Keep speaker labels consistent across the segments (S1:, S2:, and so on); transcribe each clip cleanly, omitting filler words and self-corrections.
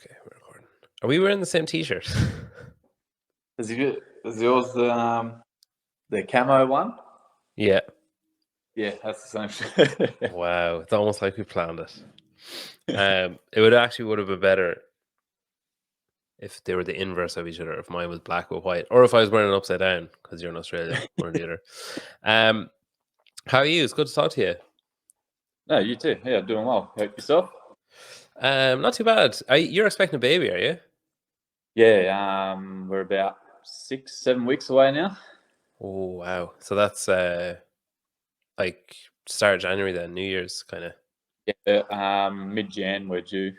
S1: Okay, we're recording. Are we wearing the same t-shirt?
S2: Is yours the camo one?
S1: Yeah.
S2: Yeah, that's the same.
S1: Wow, it's almost like we planned it. It would have been better if they were the inverse of each other. If mine was black with white, or if I was wearing it upside down because you're in Australia, one or the other. How are you? It's good to talk to you.
S2: No, you too. Yeah, doing well. Yourself?
S1: Not too bad. You're expecting a baby, are you?
S2: Yeah, we're about 6-7 weeks away now.
S1: Oh wow! So that's like start of January then, New Year's kind of.
S2: Yeah, mid-Jan we're due.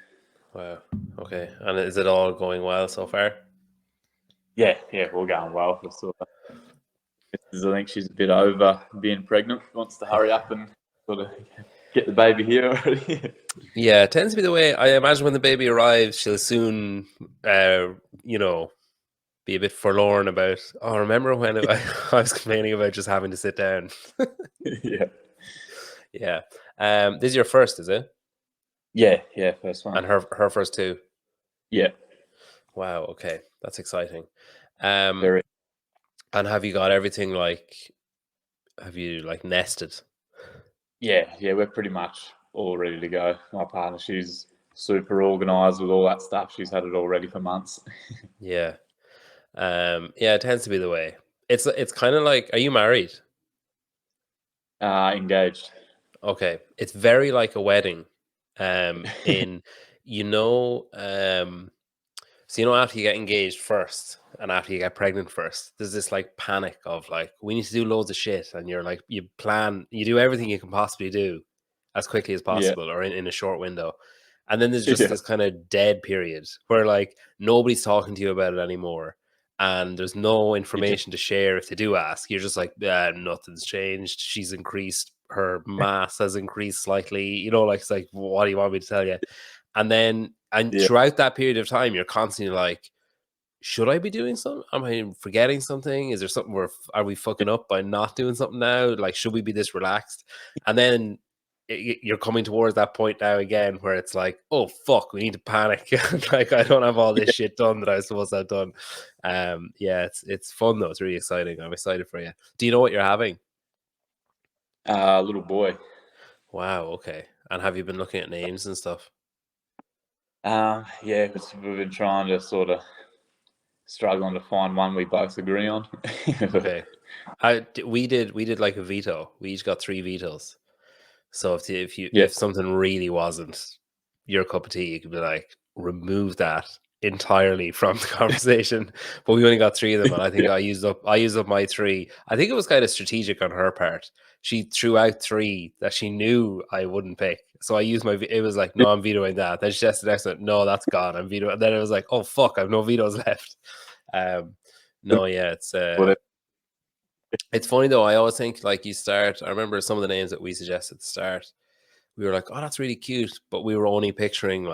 S1: Wow. Okay. And is it all going well so far?
S2: Yeah, we're going well. I think she's a bit over being pregnant. Wants to hurry up and sort of get the baby here already.
S1: Yeah, it tends to be the way. I imagine when the baby arrives, she'll soon, be a bit forlorn about. Oh, remember when I was complaining about just having to sit down?
S2: Yeah.
S1: Yeah. This is your first, is it?
S2: Yeah, first one.
S1: And her first too.
S2: Yeah.
S1: Wow. Okay, that's exciting.
S2: Very.
S1: And have you got everything Have you nested?
S2: Yeah, we're pretty much all ready to go. My partner, she's super organised with all that stuff. She's had it all ready for months.
S1: Yeah. Yeah, it tends to be the way. It's kind of like, are you married?
S2: Engaged.
S1: Okay. It's very like a wedding. In so after you get engaged first and after you get pregnant first, there's this panic of we need to do loads of shit, and you're you do everything you can possibly do as quickly as
S2: Yeah.
S1: possible or in a short window. And then there's just
S2: Yeah.
S1: this kind of dead period where nobody's talking to you about it anymore, and there's no information to share if they do ask. You're just nothing's changed. She's increased, her mass has increased slightly. It's like, what do you want me to tell you? And throughout that period of time, you're constantly like, should I be doing something? Am I forgetting something? Is there something are we fucking up by not doing something now? Should we be this relaxed? And then you're coming towards that point now again where it's like, oh fuck, we need to panic. I don't have all this shit done that I was supposed to have done. Yeah, it's fun though. It's really exciting. I'm excited for you. Do you know what you're having?
S2: Little boy.
S1: Wow. Okay. And have you been looking at names and stuff?
S2: Yeah, we've been trying to sort of struggling to find one we both agree on.
S1: Okay. We did like a veto. We each got 3 vetoes. So if something really wasn't your cup of tea, you could be like, remove that entirely from the conversation. But we only got 3 of them, and I think I used up my 3. I think it was kind of strategic on her part. She threw out 3 that she knew I wouldn't pick. So I used it was like, no, I'm vetoing that. Then she said the next one, no, that's gone, I'm vetoing. And then it was like, oh fuck, I have no vetoes left. No, yeah, it's funny though. I always think you start. I remember some of the names that we suggested at the start. We were like, "Oh, that's really cute," but we were only picturing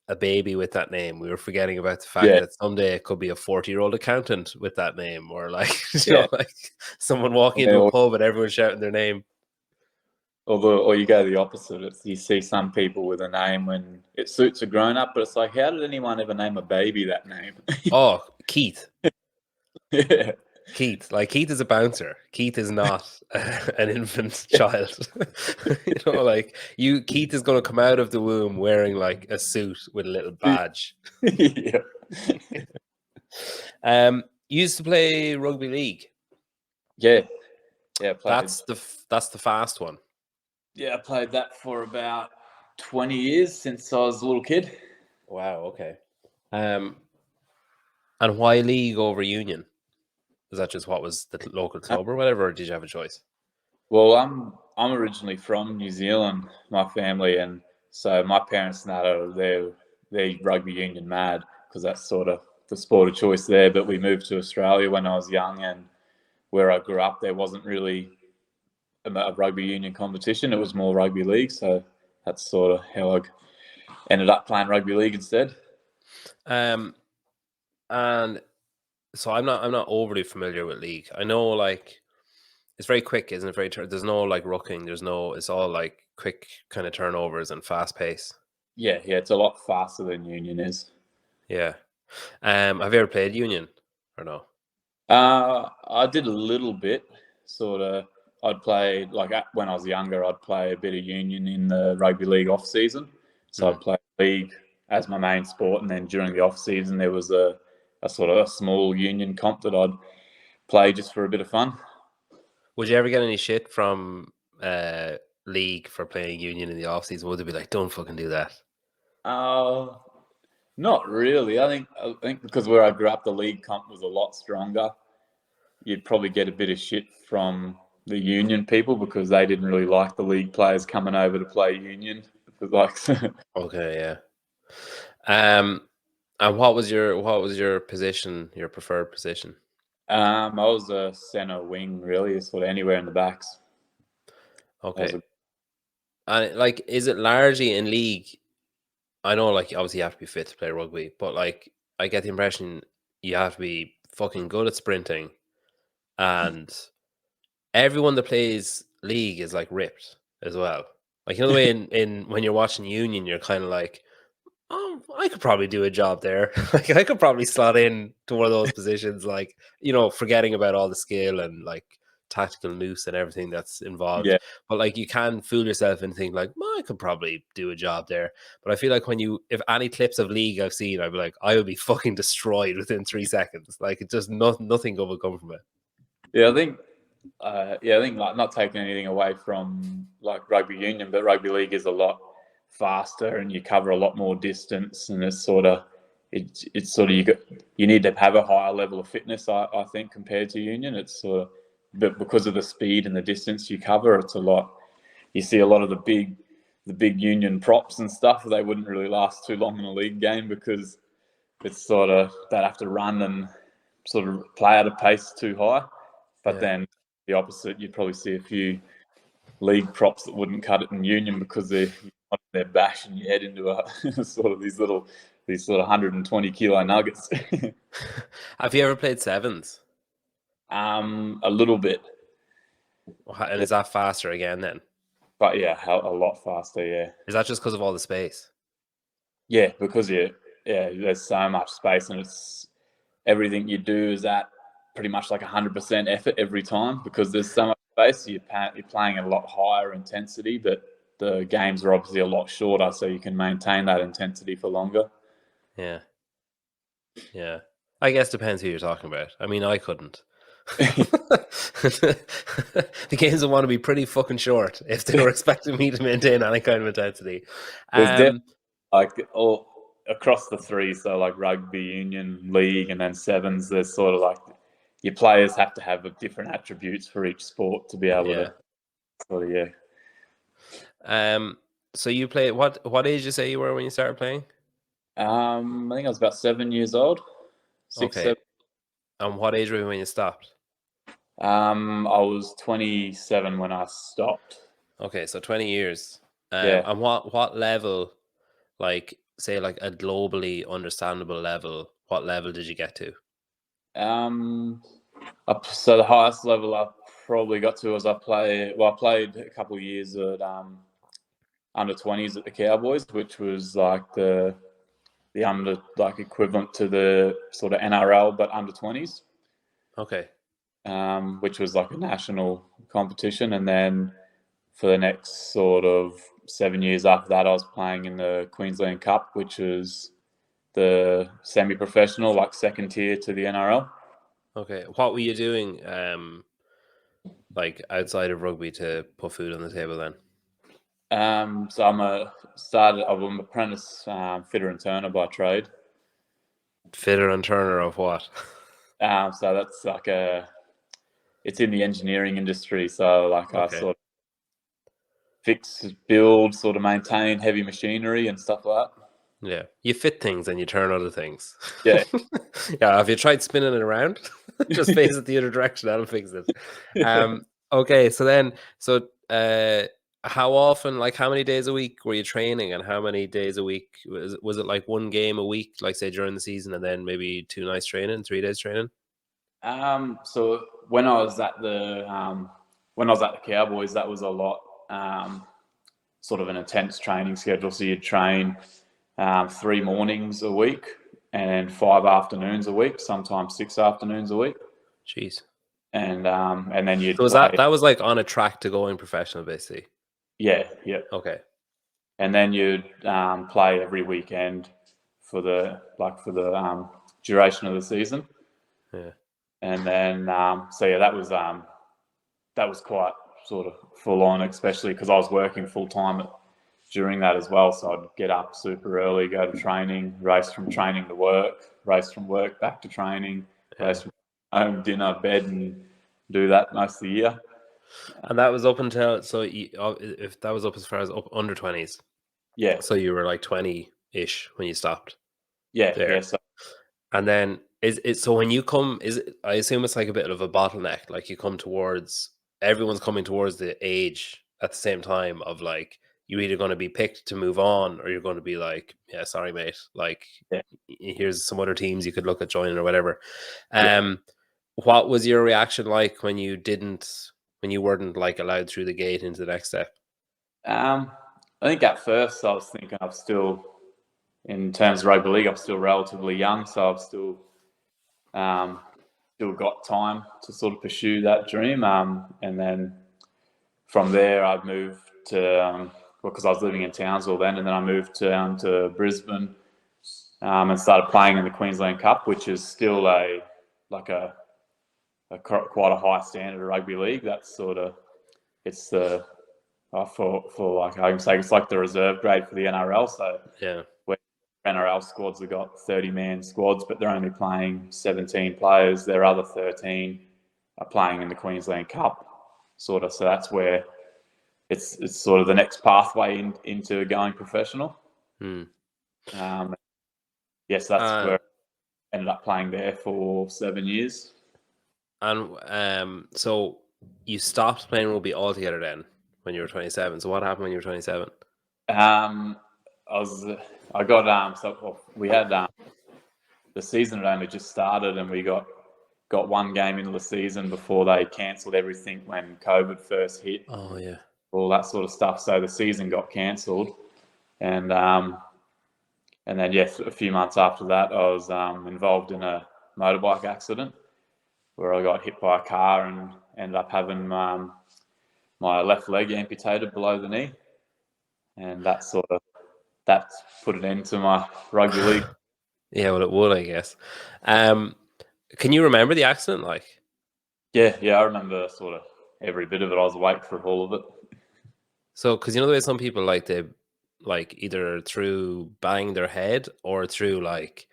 S1: a baby with that name. We were forgetting about the fact that someday it could be a 40-year-old accountant with that name, or someone walking into a pub and everyone shouting their name.
S2: Or you go the opposite. You see some people with a name when it suits a grown-up, but it's like, how did anyone ever name a baby that name?
S1: Oh, Keith.
S2: Yeah.
S1: Keith. Keith is a bouncer. Keith is not an infant child. Keith is going to come out of the womb wearing a suit with a little badge.
S2: Yeah.
S1: You used to play rugby league.
S2: Yeah.
S1: That's the fast one.
S2: Yeah, I played that for about 20 years since I was a little kid.
S1: Wow. Okay. And why league over union? Was that just what was the local club or whatever, or did you have a choice?
S2: Well, I'm originally from New Zealand, my family, and so my parents and that are they're rugby union mad because that's sort of the sport of choice there. But we moved to Australia when I was young, and where I grew up, there wasn't really a rugby union competition. It was more rugby league, so that's sort of how I ended up playing rugby league instead.
S1: And so I'm not overly familiar with league. I know it's very quick, isn't it? There's no rucking. It's all quick kind of turnovers and fast pace.
S2: Yeah, it's a lot faster than union is.
S1: Yeah. Have you ever played Union or no?
S2: I did a little bit, sort of. I'd play when I was younger. I'd play a bit of union in the rugby league off season. So
S1: Hmm.
S2: I'd play league as my main sport, and then during the off season there was a sort of a small union comp that I'd play just for a bit of fun.
S1: Would you ever get any shit from league for playing Union in the off season? Would they be like, "Don't fucking do that"?
S2: Uh, Not really. I think because where I grew up, the league comp was a lot stronger. You'd probably get a bit of shit from the union people because they didn't really like the league players coming over to play union. Like,
S1: Okay, yeah. And what was your position, your preferred position?
S2: I was a centre wing, really, sort of anywhere in the backs. I was
S1: Okay.
S2: a,
S1: And like, is it largely in league? I know, like, obviously you have to be fit to play rugby, but like, I get the impression you have to be fucking good at sprinting, and everyone that plays league is like ripped as well. Like, you know the way in when you're watching Union, you're kind of like, oh, I could probably do a job there. Like, I could probably slot in to one of those positions. Like, forgetting about all the skill and like tactical nous and everything that's involved.
S2: yeah,
S1: But like, you can fool yourself and think like, well, I could probably do a job there. But I feel like if any clips of league I've seen, I'd be like, I would be fucking destroyed within 3 seconds. Like, it just nothing good would come from it.
S2: yeah. I think like not taking anything away from like rugby union, but rugby league is a lot faster and you cover a lot more distance, and it's sort of you need to have a higher level of fitness. I think compared to union, it's sort of but because of the speed and the distance you cover, it's a lot. You see a lot of the big union props and stuff. They wouldn't really last too long in a league game because it's sort of they'd have to run and sort of play at a pace too high. But
S1: Yeah.
S2: then the opposite, you'd probably see a few league props that wouldn't cut it in union because they're bashing your head into a sort of these sort of 120 kilo nuggets.
S1: Have you ever played sevens?
S2: A little bit,
S1: And is that faster again then?
S2: but yeah, a lot faster. Yeah,
S1: Is that just because of all the space?
S2: yeah, because there's so much space and it's everything you do is at pretty much like 100% effort every time because there's so much space. You're playing at a lot higher intensity, but the games are obviously a lot shorter, so you can maintain that intensity for longer.
S1: Yeah. Yeah. I guess depends who you're talking about. I mean, I couldn't. The games would want to be pretty fucking short if they were expecting me to maintain any kind of intensity.
S2: There's definitely
S1: Um,
S2: like all across the three, so like rugby union, league, and then sevens. There's sort of like your players have to have different attributes for each sport to be able
S1: yeah.
S2: to sort of yeah.
S1: So you play what age you say you were when you started playing?
S2: I think I was about 7 years old, six,
S1: Okay.
S2: 7.
S1: And what age were you when you stopped?
S2: I was 27 when I stopped.
S1: Okay, so 20 years.
S2: Yeah.
S1: And what level, like say like a globally understandable level, what level did you get to?
S2: Um, so the highest level I probably got to was I played a couple of years at under 20s at the Cowboys, which was like the under like equivalent to the sort of NRL but under 20s,
S1: Okay.
S2: which was like a national competition. And then for the next sort of 7 years after that, I was playing in the Queensland Cup, which was the semi-professional, like second tier to the NRL.
S1: Okay. What were you doing like outside of rugby to put food on the table then?
S2: So I'm an apprentice fitter and turner by trade.
S1: Fitter and turner of what?
S2: So that's like it's in the engineering industry. So like I
S1: Okay.
S2: sort of fix, build, sort of maintain heavy machinery and stuff like that.
S1: Yeah. You fit things and you turn other things.
S2: Yeah.
S1: Yeah. Have you tried spinning it around? Just face it the other direction. That'll fix it. Okay. So how often, like how many days a week were you training and how many days a week was it like one game a week, like say during the season and then maybe 2 nights training, 3 days training?
S2: So when I was at the Cowboys, that was a lot sort of an intense training schedule. So you'd train 3 mornings a week, and 5 afternoons a week, sometimes 6 afternoons a week.
S1: Jeez.
S2: And then you'd
S1: So was
S2: play.
S1: that was like on a track to going professional, basically?
S2: Yeah.
S1: Okay.
S2: And then you'd play every weekend for the duration of the season.
S1: Yeah.
S2: And then that was quite sort of full on, especially because I was working full time during that as well. So I'd get up super early, go to training, race from training to work, race from work back to training, race from home, dinner, bed, and do that most of the year.
S1: And that was up until, so if that was up as far as up under 20s.
S2: Yeah.
S1: So you were like 20-ish when you stopped
S2: Yeah.
S1: there.
S2: Yeah. So
S1: And then is it, so when you come, I assume it's like a bit of a bottleneck, like you come towards, everyone's coming towards the age at the same time of like, you're either going to be picked to move on or you're going to be like, yeah, sorry, mate. Like,
S2: yeah.
S1: here's some other teams you could look at joining or whatever.
S2: Yeah.
S1: What was your reaction like when you weren't like allowed through the gate into the next step?
S2: I think at first I was thinking I'm still, in terms of rugby league, I'm still relatively young, so I've still got time to sort of pursue that dream. And then from there, I moved to because I was living in Townsville then, and then I moved down to Brisbane and started playing in the Queensland Cup, which is still quite a high standard of rugby league. That's sort of, it's the for like, I can say it's like the reserve grade for the NRL. So
S1: Yeah.
S2: where NRL squads have got 30-man squads, but they're only playing 17 players. Their other 13 are playing in the Queensland Cup, sort of. So that's where it's sort of the next pathway into going professional. Yes, that's where I ended up playing there for 7 years.
S1: And so you stopped playing rugby altogether then when you were 27. So what happened when you were 27?
S2: We had the season had only just started, and we got one game into the season before they cancelled everything when COVID first hit.
S1: Oh yeah,
S2: all that sort of stuff. So the season got cancelled, and then yes, a few months after that, I was involved in a motorbike accident where I got hit by a car and ended up having my left leg amputated below the knee, and that put an end to my rugby league.
S1: Yeah, well, it would, I guess. Can you remember the accident? Like,
S2: yeah, I remember sort of every bit of it. I was awake for all of it.
S1: So, because you know the way some people like either through banging their head or through like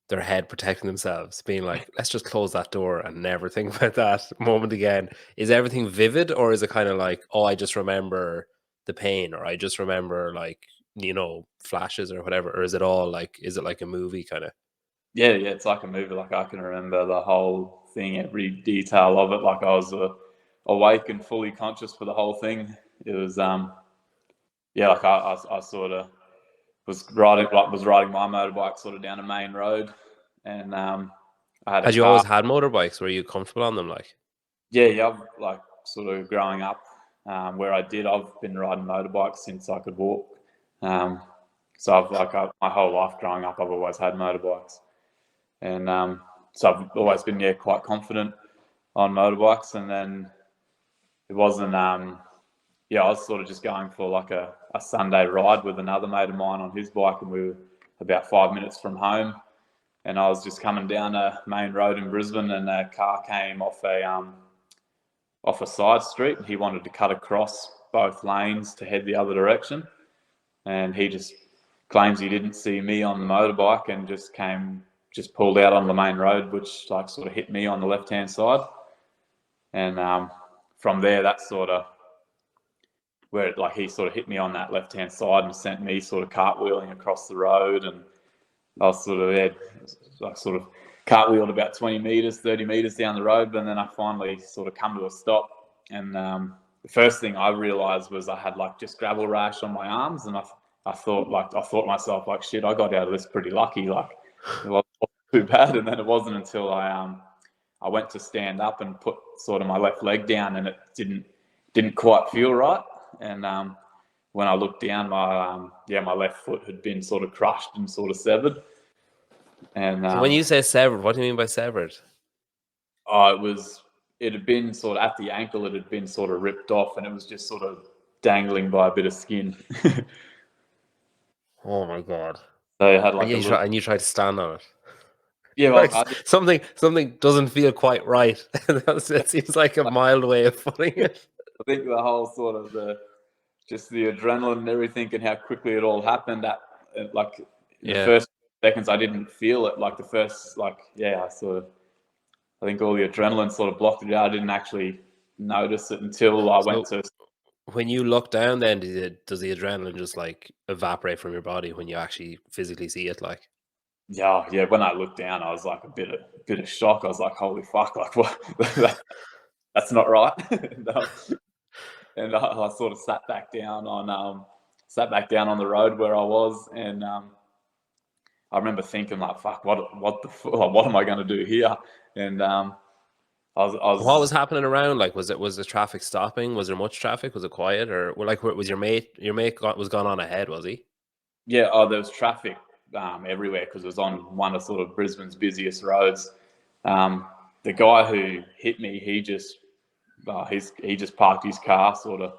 S1: their head protecting themselves, being like, let's just close that door and never think about that moment again. Is everything vivid, or is it kind of like, oh, I just remember the pain, or I just remember like, flashes or whatever, or is it all like, is it like a movie kind of?
S2: Yeah, it's like a movie. Like I can remember the whole thing, every detail of it. Like I was awake and fully conscious for the whole thing. It was like I sort of was riding my motorbike sort of down a main road, and I had a
S1: Had you
S2: car.
S1: always had motorbikes? Were you comfortable on them? Like,
S2: Yeah, I've like sort of growing up where I've been riding motorbikes since I could walk. So my whole life growing up, I've always had motorbikes, and so I've always been quite confident on motorbikes. And then it wasn't I was sort of just going for like a Sunday ride with another mate of mine on his bike, and we were about 5 minutes from home. And I was just coming down a main road in Brisbane, and a car came off a side street. He wanted to cut across both lanes to head the other direction, and he just claims he didn't see me on the motorbike and just pulled out on the main road, which like sort of hit me on the left-hand side. And from there, that's sort of where like he sort of hit me on that left-hand side and sent me sort of cartwheeling across the road. And I was sort of cartwheeled about 20 meters, 30 meters down the road, but then I finally sort of come to a stop. And the first thing I realized was I had like just gravel rash on my arms, and I thought to myself like, shit, I got out of this pretty lucky. Like it wasn't too bad. And then it wasn't until I went to stand up and put sort of my left leg down, and it didn't quite feel right. And when I looked down, my left foot had been sort of crushed and sort of severed. And
S1: So when you say severed, what do you mean by severed?
S2: it had been sort of at the ankle. It had been sort of ripped off, and it was just sort of dangling by a bit of skin.
S1: Oh my god!
S2: So it had
S1: And
S2: like a
S1: you
S2: little.
S1: tried to stand on it.
S2: Yeah, well,
S1: Like something doesn't feel quite right. It seems like a mild way of putting it.
S2: I think the whole sort of just the adrenaline and everything, and how quickly it all happened. Like in the
S1: Yeah.
S2: first seconds, I didn't feel it. Like the first, I think all the adrenaline sort of blocked it out. I didn't actually notice it until I went
S1: So
S2: to.
S1: when you look down, then does the adrenaline just like evaporate from your body when you actually physically see it? Like,
S2: Yeah. When I looked down, I was like a bit of shock. I was like, "Holy fuck! Like what? That's not right." and I sort of sat back down on the road where I was, and I remember thinking like, "Fuck! What am I going to do here?" And I
S1: what was
S2: was
S1: happening around? Like, was the traffic stopping? Was there much traffic? Was it quiet, or was your mate? Your mate was gone on ahead, was he?
S2: Yeah. There was traffic everywhere because it was on one of sort of Brisbane's busiest roads. The guy who hit me, he just parked his car sort of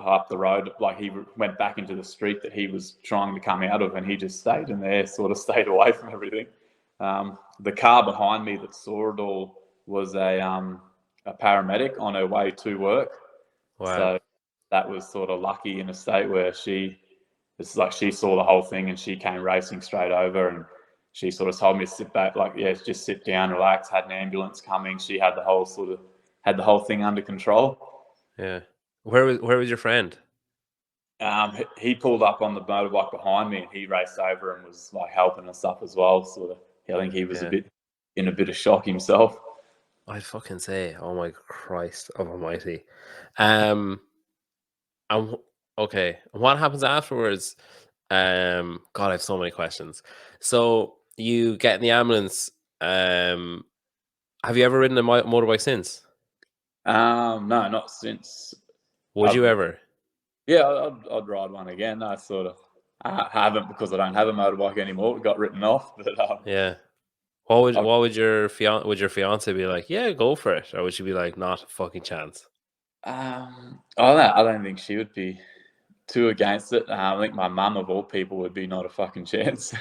S2: up the road. Like he went back into the street that he was trying to come out of, and he just stayed in there, sort of stayed away from everything. The car behind me that saw it all was a paramedic on her way to work.
S1: Wow.
S2: So that was sort of lucky in a state where it's like she saw the whole thing and she came racing straight over, and she sort of told me to sit back, like, yeah, just sit down, relax. Had an ambulance coming. She had the whole thing under control.
S1: Yeah. Where was your friend?
S2: He pulled up on the motorbike behind me, and he raced over and was like helping us up as well. Sort of, I think he was
S1: Yeah.
S2: in a bit of shock himself.
S1: I fucking say, oh my Christ of Almighty. Um. And okay, what happens afterwards? God, I have so many questions. So you get in the ambulance. Have you ever ridden a motorbike since?
S2: No, not since.
S1: Would
S2: I've
S1: you ever?
S2: Yeah, I'd ride one again. I haven't because I don't have a motorbike anymore. It got written off, but
S1: Yeah. What would
S2: I've,
S1: what would your fiance be like? Yeah, go for it, or would she be like, not a fucking chance?
S2: I don't think she would be too against it. I think my mum of all people would be not a fucking chance.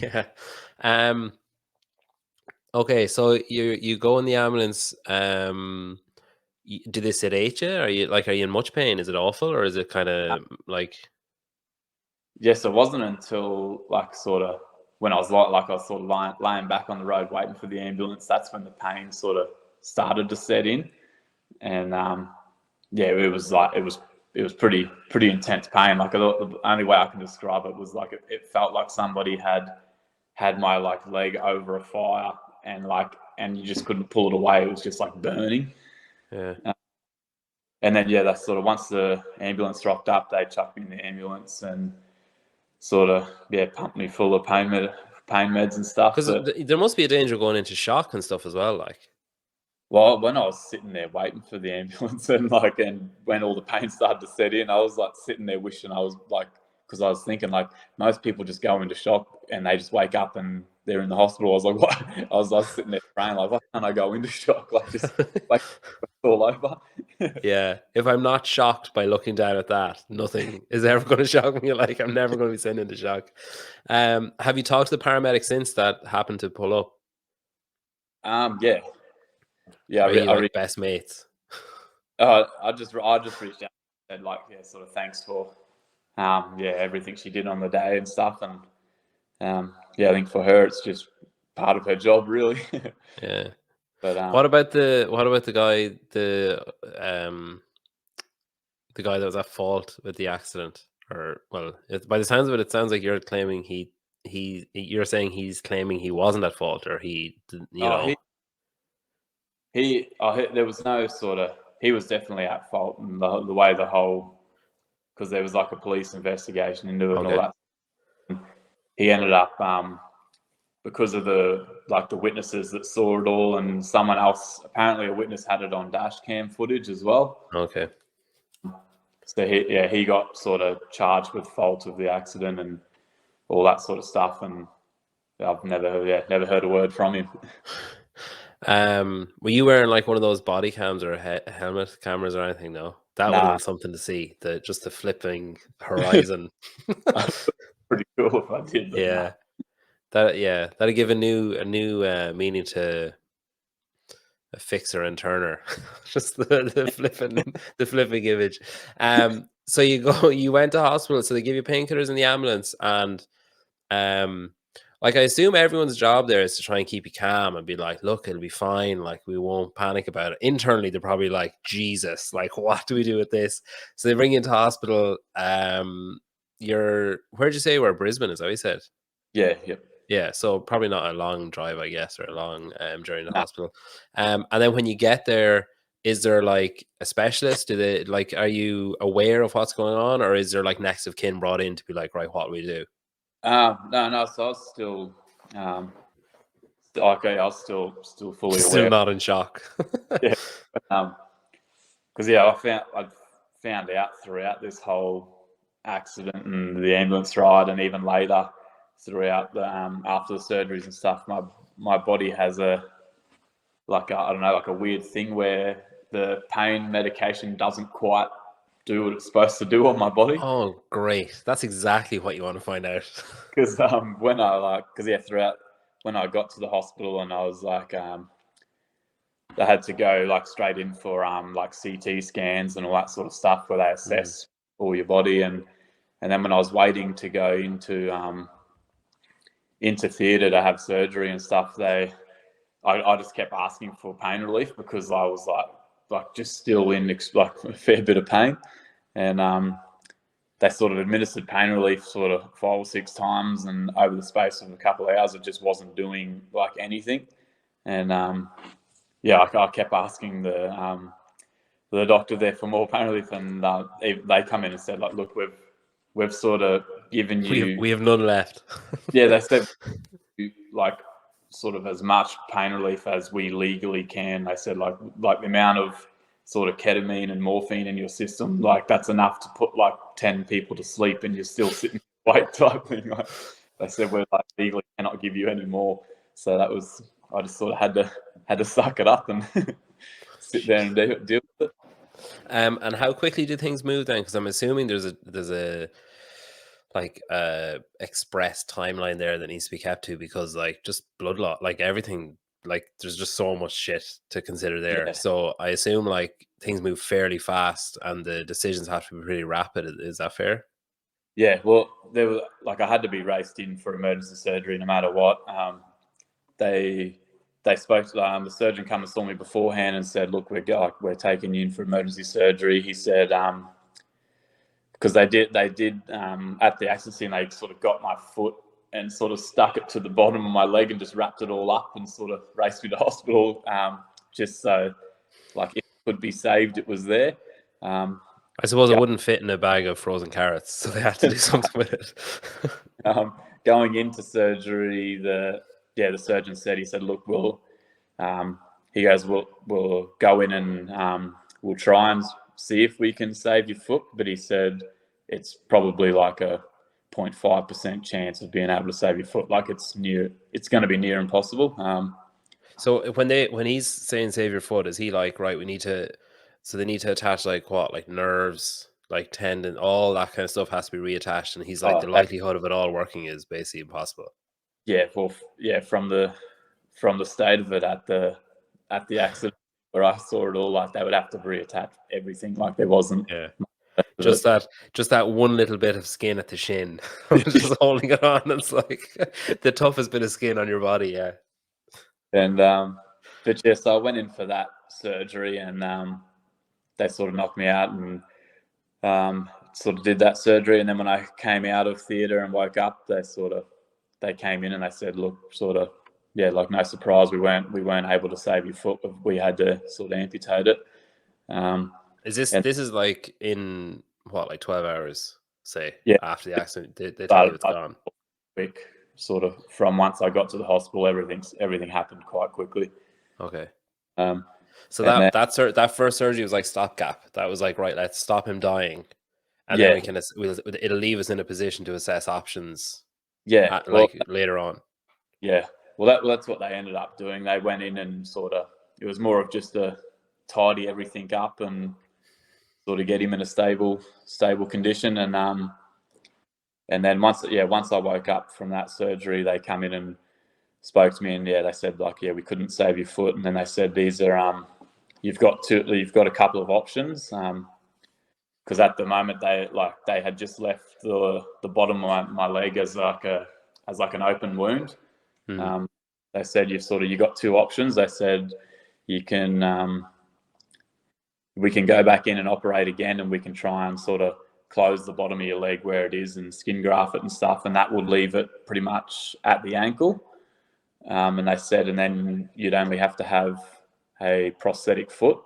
S1: Yeah. Um. Okay, so you go in the ambulance. Do they sedate you? Are you in much pain? Is it awful, or is it kind of like?
S2: Yes, it wasn't until like sort of when I was sort of lying back on the road waiting for the ambulance. That's when the pain sort of started to set in, and yeah, it was pretty intense pain. Like the only way I can describe it was like it felt like somebody had my like leg over a fire, and you just couldn't pull it away. It was just like burning.
S1: Yeah.
S2: And then yeah, that's sort of once the ambulance rocked up, they chucked me in the ambulance and sort of pumped me full of pain meds and stuff.
S1: Because
S2: But
S1: there must be a danger going into shock and stuff as well. Like,
S2: well, when I was sitting there waiting for the ambulance and when all the pain started to set in, I was like sitting there wishing I was like, because I was thinking like most people just go into shock and they just wake up and they're in the hospital. I was like, what? I was sitting there praying like, why can't I go into shock? Like just like it's all over.
S1: yeah, if I'm not shocked by looking down at that, nothing is ever going to shock me. Like, I'm never going to be sent into shock. Have you talked to the paramedic since that happened to pull up?
S2: Yeah, yeah.
S1: Are you like best mates?
S2: I just reached out and said like, yeah, sort of thanks for everything she did on the day and stuff, and yeah, I think for her it's just part of her job really.
S1: Yeah.
S2: But
S1: What about the guy the guy that was at fault with the accident? Or well, by the sounds of it, it sounds like you're claiming you're saying he's claiming he wasn't at fault, or he didn't, you
S2: oh
S1: know.
S2: there was no sort of he was definitely at fault, and the way the whole because there was like a police investigation into it and all
S1: Okay.
S2: that. He ended up because of the witnesses that saw it all, and someone else apparently a witness had it on dash cam footage as well.
S1: Okay.
S2: So he got sort of charged with fault of the accident, and all that sort of stuff, and I've never heard a word from him.
S1: Were you wearing like one of those body cams or helmet cameras or anything? No, that would have
S2: Nah,
S1: been something to see. Just the flipping horizon.
S2: pretty cool if I did, but nah.
S1: Yeah, that'd give a new meaning to a fixer and turner. Just the flipping image. So you went to hospital. So they give you painkillers in the ambulance, and like I assume everyone's job there is to try and keep you calm and be like, look, it'll be fine. Like we won't panic about it. Internally, they're probably like, Jesus, like what do we do with this? So they bring you into hospital. Where'd you say where Brisbane is? That what you said?
S2: Yeah, yep.
S1: Yeah, so probably not a long drive, I guess, or a long journey to
S2: Nah.
S1: hospital. And then when you get there, is there like a specialist? Do they like, are you aware of what's going on, or is there like next of kin brought in to be like, right, what do we do?
S2: No. So I was still, okay, I was still fully
S1: Still
S2: aware.
S1: not in shock.
S2: Yeah, because I found out throughout this whole accident and the ambulance ride, and even later throughout the after the surgeries and stuff, my body has I don't know, like a weird thing where the pain medication doesn't quite do what it's supposed to do on my body.
S1: Oh, great! That's exactly what you want to find out.
S2: Because throughout when I got to the hospital and I was like I had to go like straight in for like CT scans and all that sort of stuff where they assess all your body, and then when I was waiting to go into theatre to have surgery and stuff, I just kept asking for pain relief because I was like just still in like a fair bit of pain, and they sort of administered pain relief sort of 5 or 6 times, and over the space of a couple of hours, it just wasn't doing like anything, and I kept asking the doctor there for more pain relief, and they come in and said like, look, we've sort of given you,
S1: we have none left.
S2: yeah, they said like sort of as much pain relief as we legally can. They said like the amount of sort of ketamine and morphine in your system, like that's enough to put like 10 people to sleep and you're still sitting wait type thing. Like they said we're like legally cannot give you any more. So that was, I just sort of had to suck it up and sit there and deal with it.
S1: And how quickly do things move then? Because I'm assuming there's a like express timeline there that needs to be kept to, because like just blood loss, like everything, like there's just so much shit to consider there.
S2: Yeah.
S1: So I assume like things move fairly fast and the decisions have to be pretty rapid. Is that fair?
S2: Yeah, well, there was like I had to be raced in for emergency surgery no matter what. They spoke to the surgeon, come and saw me beforehand and said, "Look, we're taking you in for emergency surgery." He said, because they did at the accident scene, they sort of got my foot and sort of stuck it to the bottom of my leg and just wrapped it all up and sort of raced me to hospital, just so like if it could be saved, it was there.
S1: I suppose it wouldn't fit in a bag of frozen carrots, so they had to do something with it.
S2: Going into surgery, the surgeon said, he said, look, he goes, we'll go in and we'll try and see if we can save your foot, but he said it's probably like a 0.5% chance of being able to save your foot. Like it's going to be near impossible.
S1: So when he's saying save your foot, is he like, right, so they need to attach like what, like nerves, like tendon, all that kind of stuff has to be reattached, and he's like, the likelihood of it all working is basically impossible.
S2: Yeah, well, yeah, from the state of it at the accident where I saw it all, like they would have to reattach everything. Like there wasn't
S1: just that one little bit of skin at the shin, just holding it on. It's like the toughest bit of skin on your body. Yeah.
S2: And but yeah, so I went in for that surgery, and they sort of knocked me out and sort of did that surgery. And then when I came out of theatre and woke up, they came in and they said, look, sort of, yeah, like no surprise, we weren't able to save your foot. We had to sort of amputate it.
S1: This is like in what, like 12 hours, say, after the accident, they tell you it's gone.
S2: Quick, sort of from once I got to the hospital, everything happened quite quickly.
S1: Okay. So that first surgery was like stopgap. That was like, right, let's stop him dying, and then it'll leave us in a position to assess options.
S2: Yeah. Well,
S1: like later on?
S2: yeah. Well, that's what they ended up doing. They went in and sort of, it was more of just to tidy everything up and sort of get him in a stable condition. And then once I woke up from that surgery, they come in and spoke to me, and they said like, we couldn't save your foot, and then they said these are you've got a couple of options, because at the moment they had just left the bottom of my leg as like an open wound. They said you got two options. They said you can we can go back in and operate again, and we can try and sort of close the bottom of your leg where it is and skin graft it and stuff, and that would leave it pretty much at the ankle. And they said, and then you'd only have to have a prosthetic foot.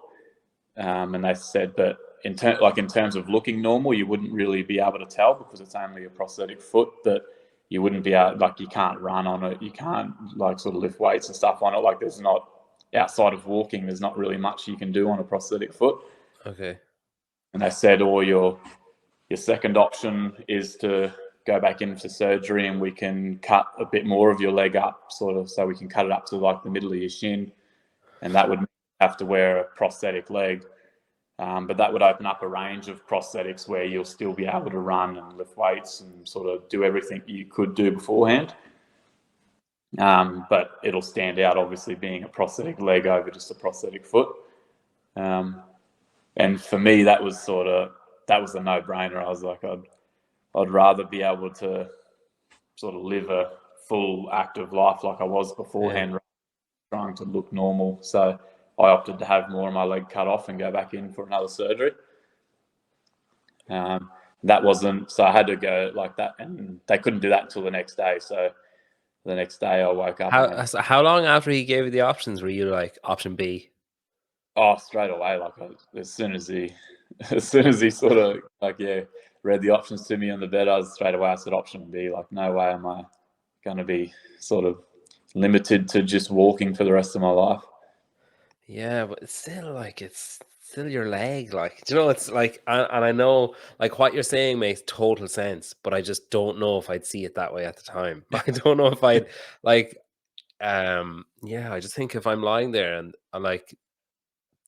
S2: And they said, but in terms of looking normal, you wouldn't really be able to tell because it's only a prosthetic foot. That you wouldn't be able, like, you can't run on it, you can't like sort of lift weights and stuff on it. Like, there's not, outside of walking, there's not really much you can do on a prosthetic foot.
S1: Okay.
S2: And they said, or your second option is to go back in for surgery, and we can cut a bit more of your leg up, sort of, so we can cut it up to like the middle of your shin, and that would have to wear a prosthetic leg. But that would open up a range of prosthetics where you'll still be able to run and lift weights and sort of do everything you could do beforehand. But it'll stand out, obviously, being a prosthetic leg over just a prosthetic foot. And for me, that was a no-brainer. I was like, I'd rather be able to sort of live a full active life like I was beforehand, trying to look normal. So I opted to have more of my leg cut off and go back in for another surgery. That wasn't, so I had to go like that, and they couldn't do that until the next day. So the next day I woke up.
S1: How long after he gave you the options were you like option B?
S2: Oh, straight away, like as soon as he sort of read the options to me on the bed, I said option B. Like, no way am I going to be sort of limited to just walking for the rest of my life.
S1: Yeah, but it's still your leg. Like, do you know, it's like, and I know like what you're saying makes total sense, but I just don't know if I'd see it that way at the time. I don't know if I'd like, I just think if I'm lying there and like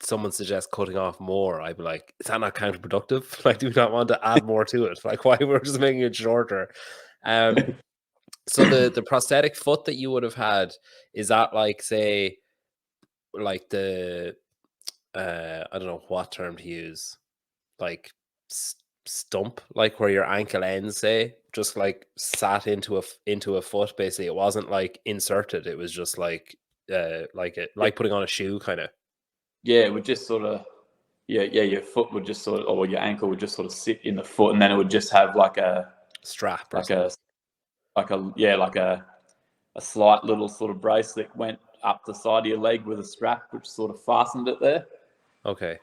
S1: someone suggests cutting off more, I'd be like, is that not counterproductive? Like, do we not want to add more to it? Like, why we're just making it shorter? So the prosthetic foot that you would have had, is that like, say, like the I don't know what term to use, like stump, like where your ankle ends, say, just like sat into a foot. Basically, it wasn't like inserted. It was just like like putting on a shoe, kind of.
S2: Yeah, it would just sort of, your foot would just sort of, or your ankle would just sort of sit in the foot, and then it would just have like a
S1: Strap or
S2: like
S1: something.
S2: a slight little sort of brace that went up the side of your leg with a strap, which sort of fastened it there.
S1: Okay.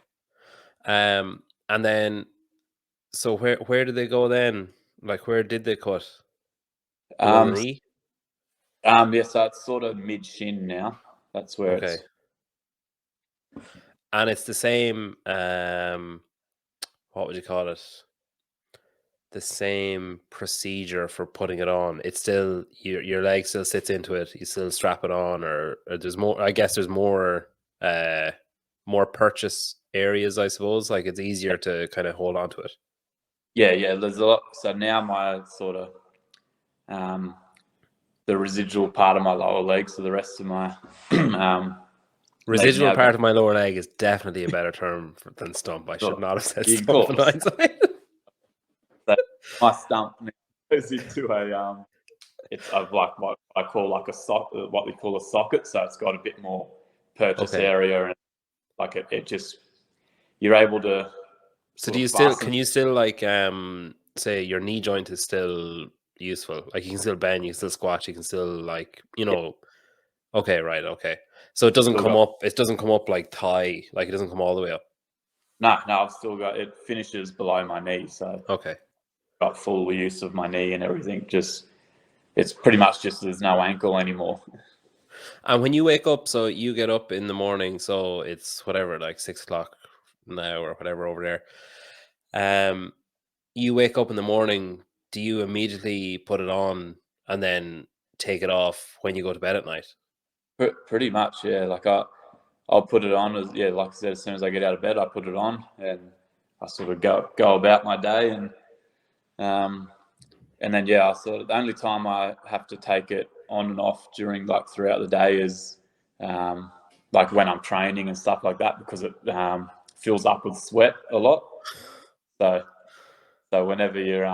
S1: And then, so where did they go then? Like, where did they cut? Below the
S2: Um,
S1: knee?
S2: so it's sort of mid shin now. That's where
S1: Okay.
S2: it's.
S1: And it's the same, what would you call it? The same procedure for putting it on. It's still, your leg still sits into it. You still strap it on, or there's more. I guess there's more purchase areas, I suppose. Like, it's easier to kind of hold on to it.
S2: Yeah. There's a lot. So now my sort of the residual part of my lower leg, so the rest of my
S1: Residual part of my lower leg is definitely a better term than stump. I should not have said stump in hindsight.
S2: So my stump goes into a it's of like what I call like a socket, what we call a socket. So it's got a bit more purchase
S1: Okay.
S2: area, and like it just, you're able to.
S1: So can you still like say your knee joint is still useful? Like, you can still bend, you can still squat, you can still, like, okay, right, okay. So it doesn't come up like thigh, like it doesn't come all the way up.
S2: No, I've still got it. Finishes below my knee, so
S1: Okay.
S2: got full use of my knee and everything. Just, it's pretty much just there's no ankle anymore.
S1: And when you wake up, so you get up in the morning, so it's whatever, like 6 o'clock now or whatever over there. You wake up in the morning, do you immediately put it on and then take it off when you go to bed at night?
S2: Pretty much, yeah. Like I'll put it on like I said, as soon as I get out of bed, I put it on and I sort of go about my day and then I sort of the only time I have to take it on and off during like throughout the day is like when I'm training and stuff like that because it fills up with sweat a lot. So whenever you're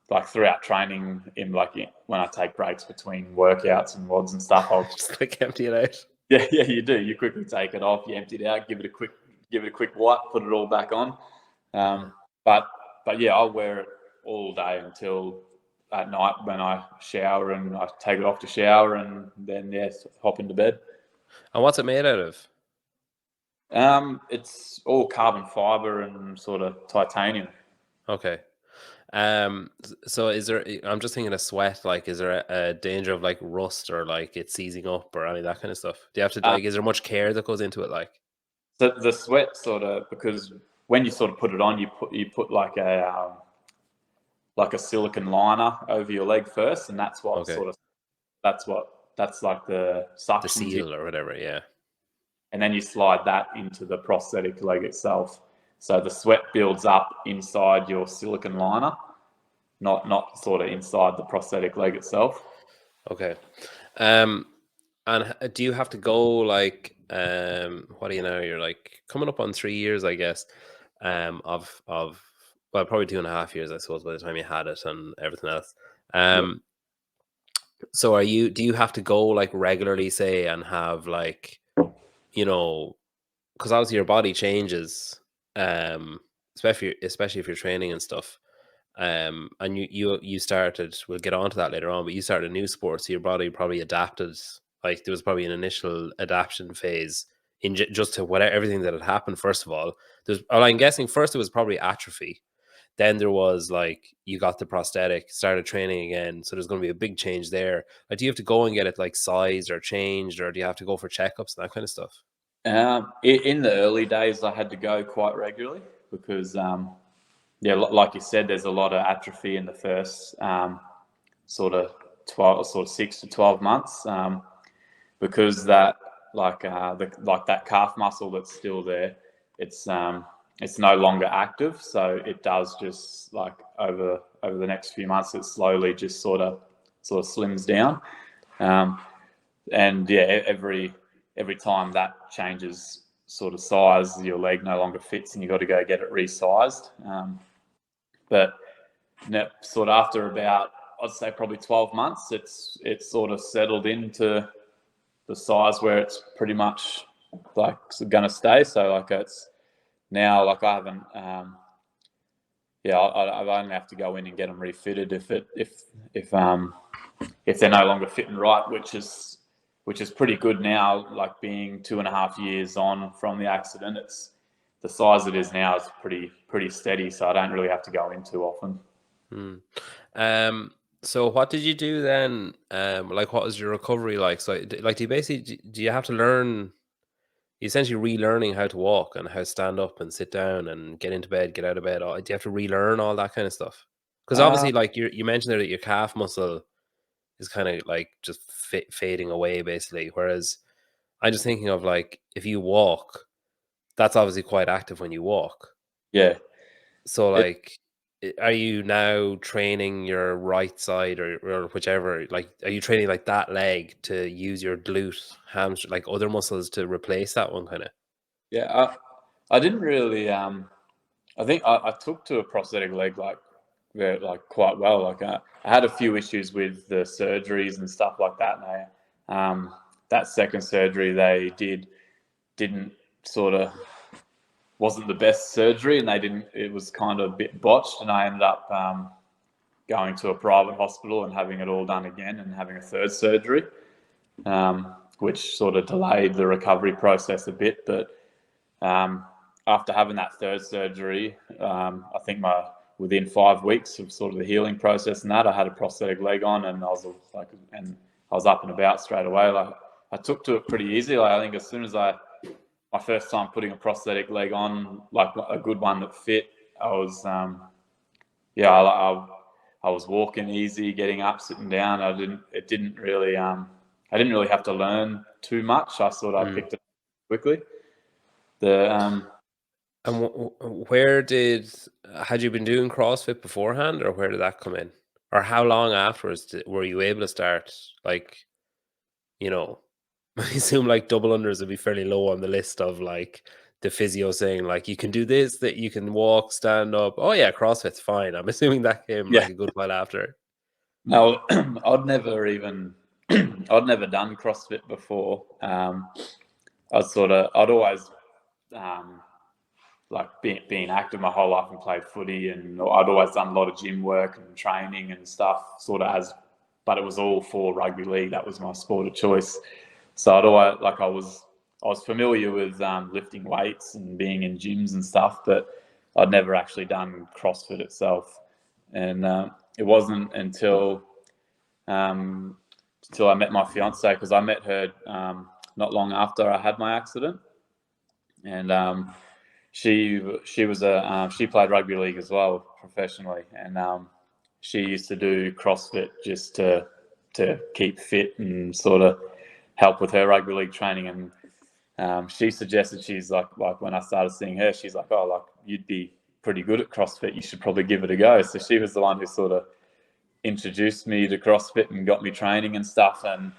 S2: like throughout training when I take breaks between workouts and WODs and stuff, I'll
S1: Just like empty it out.
S2: yeah, you do. You quickly take it off, you empty it out, give it a quick wipe, put it all back on. But yeah, I'll wear it all day until at night when I shower and I take it off to shower and then hop into bed.
S1: And what's it made out of?
S2: It's all carbon fiber and sort of titanium.
S1: Okay. So is there, I'm just thinking of sweat, like, is there a danger of like rust or like it seizing up or any of that kind of stuff? Do you have to like, is there much care that goes into it? Like,
S2: so the sweat sort of, because when you sort of put it on, you put like a silicone liner over your leg first, and that's what that's like the suction
S1: the seal or whatever, yeah.
S2: And then you slide that into the prosthetic leg itself. So the sweat builds up inside your silicone liner, not sort of inside the prosthetic leg itself.
S1: Okay. And do you have to go like what do you know? You're like coming up on 3 years, I guess, of well, probably 2.5 years, I suppose, by the time you had it and everything else. So do you have to go like regularly, say, and have like, you know, because obviously your body changes, especially if you're training and stuff. And you started, we'll get on to that later on, but you started a new sport, so your body probably adapted. Like there was probably an initial adaptation phase in just to whatever everything that had happened. First of all, I'm guessing first it was probably atrophy. Then there was like you got the prosthetic, started training again, so there's going to be a big change there. Like, do you have to go and get it like sized or changed, or do you have to go for checkups and that kind of stuff?
S2: In the early days, I had to go quite regularly because, like you said, there's a lot of atrophy in the first sort of 6 to 12 months because that that calf muscle that's still there, it's no longer active, so it does just like over the next few months, it slowly just sort of slims down, and every time that changes sort of size, your leg no longer fits, and you got to go get it resized. But sort of after about, I'd say probably 12 months, it's sort of settled into the size where it's pretty much like going to stay. So like it's now like I haven't, I only have to go in and get them refitted if they're no longer fitting right, which is pretty good now. Like being 2.5 years on from the accident, it's the size it is now is pretty steady. So I don't really have to go in too often.
S1: So what did you do then? Like what was your recovery like? So like do you have to learn, essentially relearning how to walk and how to stand up and sit down and get into bed, get out of bed? Do you have to relearn all that kind of stuff? Because obviously, like you mentioned there that your calf muscle is kind of like just fading away basically. Whereas I'm just thinking of like if you walk, that's obviously quite active when you walk.
S2: Yeah.
S1: So like, are you now training your right side or whichever? Like, are you training like that leg to use your glute, hamstring, like other muscles to replace that one kind of?
S2: Yeah, I didn't really. I think I took to a prosthetic leg like quite well. Like I had a few issues with the surgeries and stuff like that. And that second surgery they didn't sort of wasn't the best surgery, and it was kind of a bit botched, and I ended up going to a private hospital and having it all done again and having a third surgery, which sort of delayed the recovery process a bit. But after having that third surgery, I think within 5 weeks of sort of the healing process and that, I had a prosthetic leg on, and I was up and about straight away. Like I took to it pretty easy. Like I think as soon as my first time putting a prosthetic leg on, like a good one that fit, I was I I was walking easy, getting up, sitting down. I didn't really have to learn too much. I picked it up quickly.
S1: And had you been doing CrossFit beforehand, or where did that come in? Or how long afterwards were you able to start, like, you know, I assume like double unders would be fairly low on the list of like the physio saying like you can do this, that you can walk, stand up. Oh yeah, CrossFit's fine. I'm assuming that came
S2: Yeah.
S1: like a good while after.
S2: No, I'd never done CrossFit before. I'd always like being active my whole life and played footy, and I'd always done a lot of gym work and training and stuff, but it was all for rugby league. That was my sport of choice. So I was familiar with lifting weights and being in gyms and stuff, but I'd never actually done CrossFit itself. And it wasn't until I met my fiance, because I met her not long after I had my accident, and she played rugby league as well professionally, and she used to do CrossFit just to keep fit and sort of help with her rugby league training. And she suggested, she's like when I started seeing her, she's like, oh, like you'd be pretty good at CrossFit, you should probably give it a go. So she was the one who sort of introduced me to CrossFit and got me training and stuff. And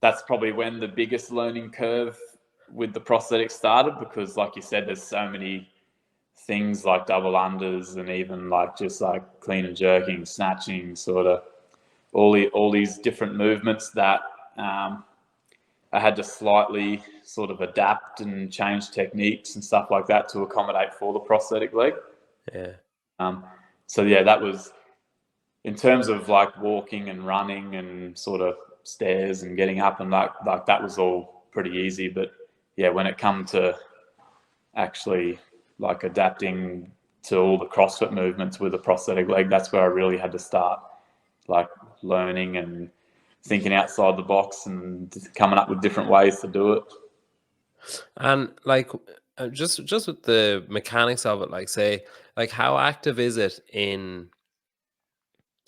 S2: that's probably when the biggest learning curve with the prosthetic started, because like you said, there's so many things like double unders and even like just like clean and jerking, snatching, sort of all these different movements that I had to slightly sort of adapt and change techniques and stuff like that to accommodate for the prosthetic leg.
S1: Yeah.
S2: So yeah, that was, in terms of like walking and running and sort of stairs and getting up and like that was all pretty easy. But yeah, when it come to actually like adapting to all the CrossFit movements with a prosthetic leg, that's where I really had to start like learning and thinking outside the box and coming up with different ways to do it.
S1: And like just with the mechanics of it, like say, like how active is it in,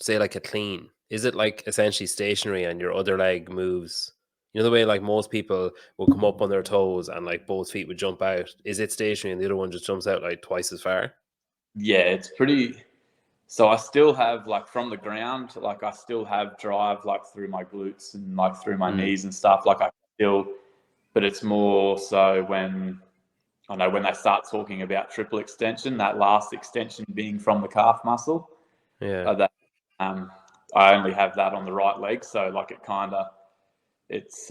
S1: say, like a clean? Is it like essentially stationary and your other leg moves? You know, the way like most people will come up on their toes and like both feet would jump out. Is it stationary and the other one just jumps out like twice as far?
S2: Yeah, it's pretty. So I still have, like, from the ground, like I still have drive like through my glutes and like through my knees and stuff. Like I still, but it's more so when I know when they start talking about triple extension, that last extension being from the calf muscle.
S1: Yeah.
S2: That I only have that on the right leg, so like it kind of it's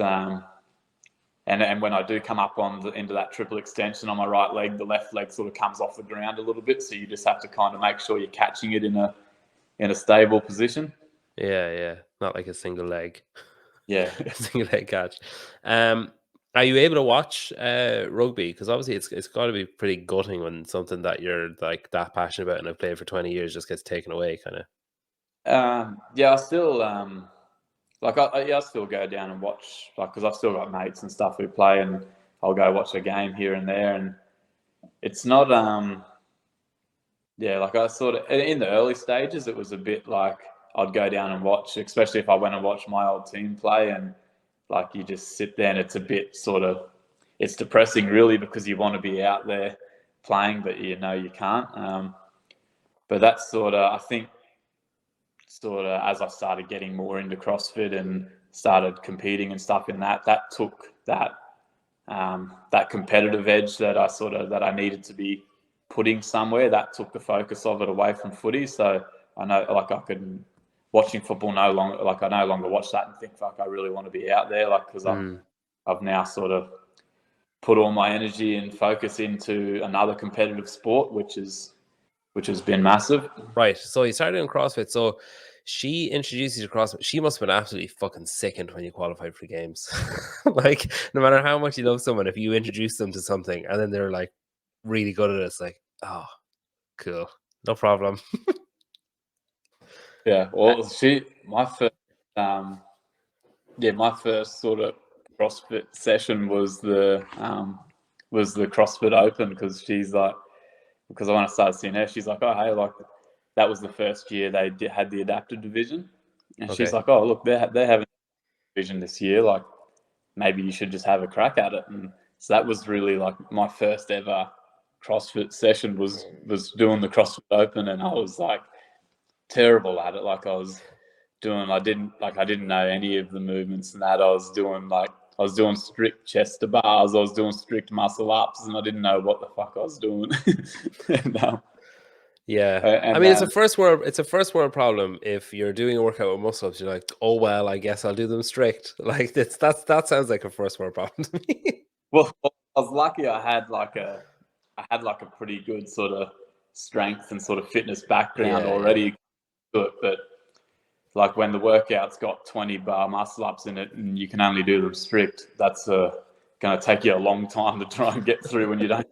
S2: and when I do come up into that triple extension on my right leg, the left leg sort of comes off the ground a little bit, so you just have to kind of make sure you're catching it in a stable position.
S1: Yeah, yeah. Not like a single leg.
S2: Yeah.
S1: A single leg catch. Are you able to watch rugby? Because obviously it's got to be pretty gutting when something that you're like that passionate about and have played for 20 years just gets taken away, kind of.
S2: Yeah, I still I still go down and watch, like, because I've still got mates and stuff who play, and I'll go watch a game here and there. And it's not yeah, like I sort of, in the early stages, it was a bit like I'd go down and watch, especially if I went and watched my old team play, and like you just sit there and it's a bit sort of, it's depressing really, because you want to be out there playing, but you know you can't. But that's sort of, I think, sort of as I started getting more into CrossFit and started competing and stuff in that took that that competitive edge that I needed to be putting somewhere, that took the focus of it away from footy. So I know, like, I could, watching football no longer, like I no longer watch that and think, fuck, I really want to be out there, like, because I've now sort of put all my energy and focus into another competitive sport, which has been massive.
S1: Right. So you started in CrossFit. So she introduced you to CrossFit. She must have been absolutely fucking sickened when you qualified for the games. Like, no matter how much you love someone, if you introduce them to something and then they're like really good at it, it's like, oh, cool. No problem.
S2: Yeah. Well, my first sort of CrossFit session was the CrossFit Open, because she's like, because when I started seeing her, she's like, oh, hey, like, that was the first year they had the adaptive division, and she's
S1: Okay.
S2: like, "Oh, look, they're having a division this year. Like, maybe you should just have a crack at it." And so that was really like my first ever CrossFit session was doing the CrossFit Open, and I was like terrible at it. Like I didn't know any of the movements and that. I was doing strict chest to bars, I was doing strict muscle ups, and I didn't know what the fuck I was doing. and,
S1: Yeah. I
S2: and
S1: mean,
S2: then
S1: it's a first world problem. If you're doing a workout with muscle ups, you're like, oh well, I guess I'll do them strict. Like that sounds like a first world problem to me.
S2: well, I was lucky. I had like a pretty good sort of strength and sort of fitness background
S1: Yeah, yeah.
S2: already to it, but like when the workout's got 20 bar muscle ups in it and you can only do them strict, that's going to take you a long time to try and get through when you don't.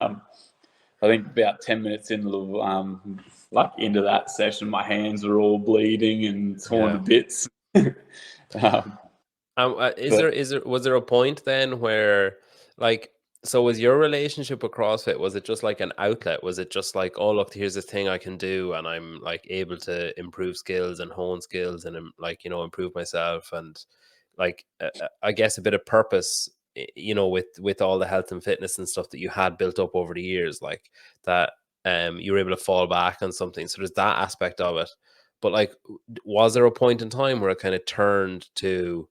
S2: Um, I think about 10 minutes into that session, my hands are all bleeding and torn to
S1: Yeah.
S2: bits. um, but
S1: Was there a point then where, like, so was your relationship with CrossFit, was it just like an outlet? Was it just like, oh look, here's this thing I can do, and I'm like able to improve skills and hone skills and like, you know, improve myself, and like I guess a bit of purpose, you know, with all the health and fitness and stuff that you had built up over the years, like that, you were able to fall back on something. So there's that aspect of it. But like, was there a point in time where it kind of turned to,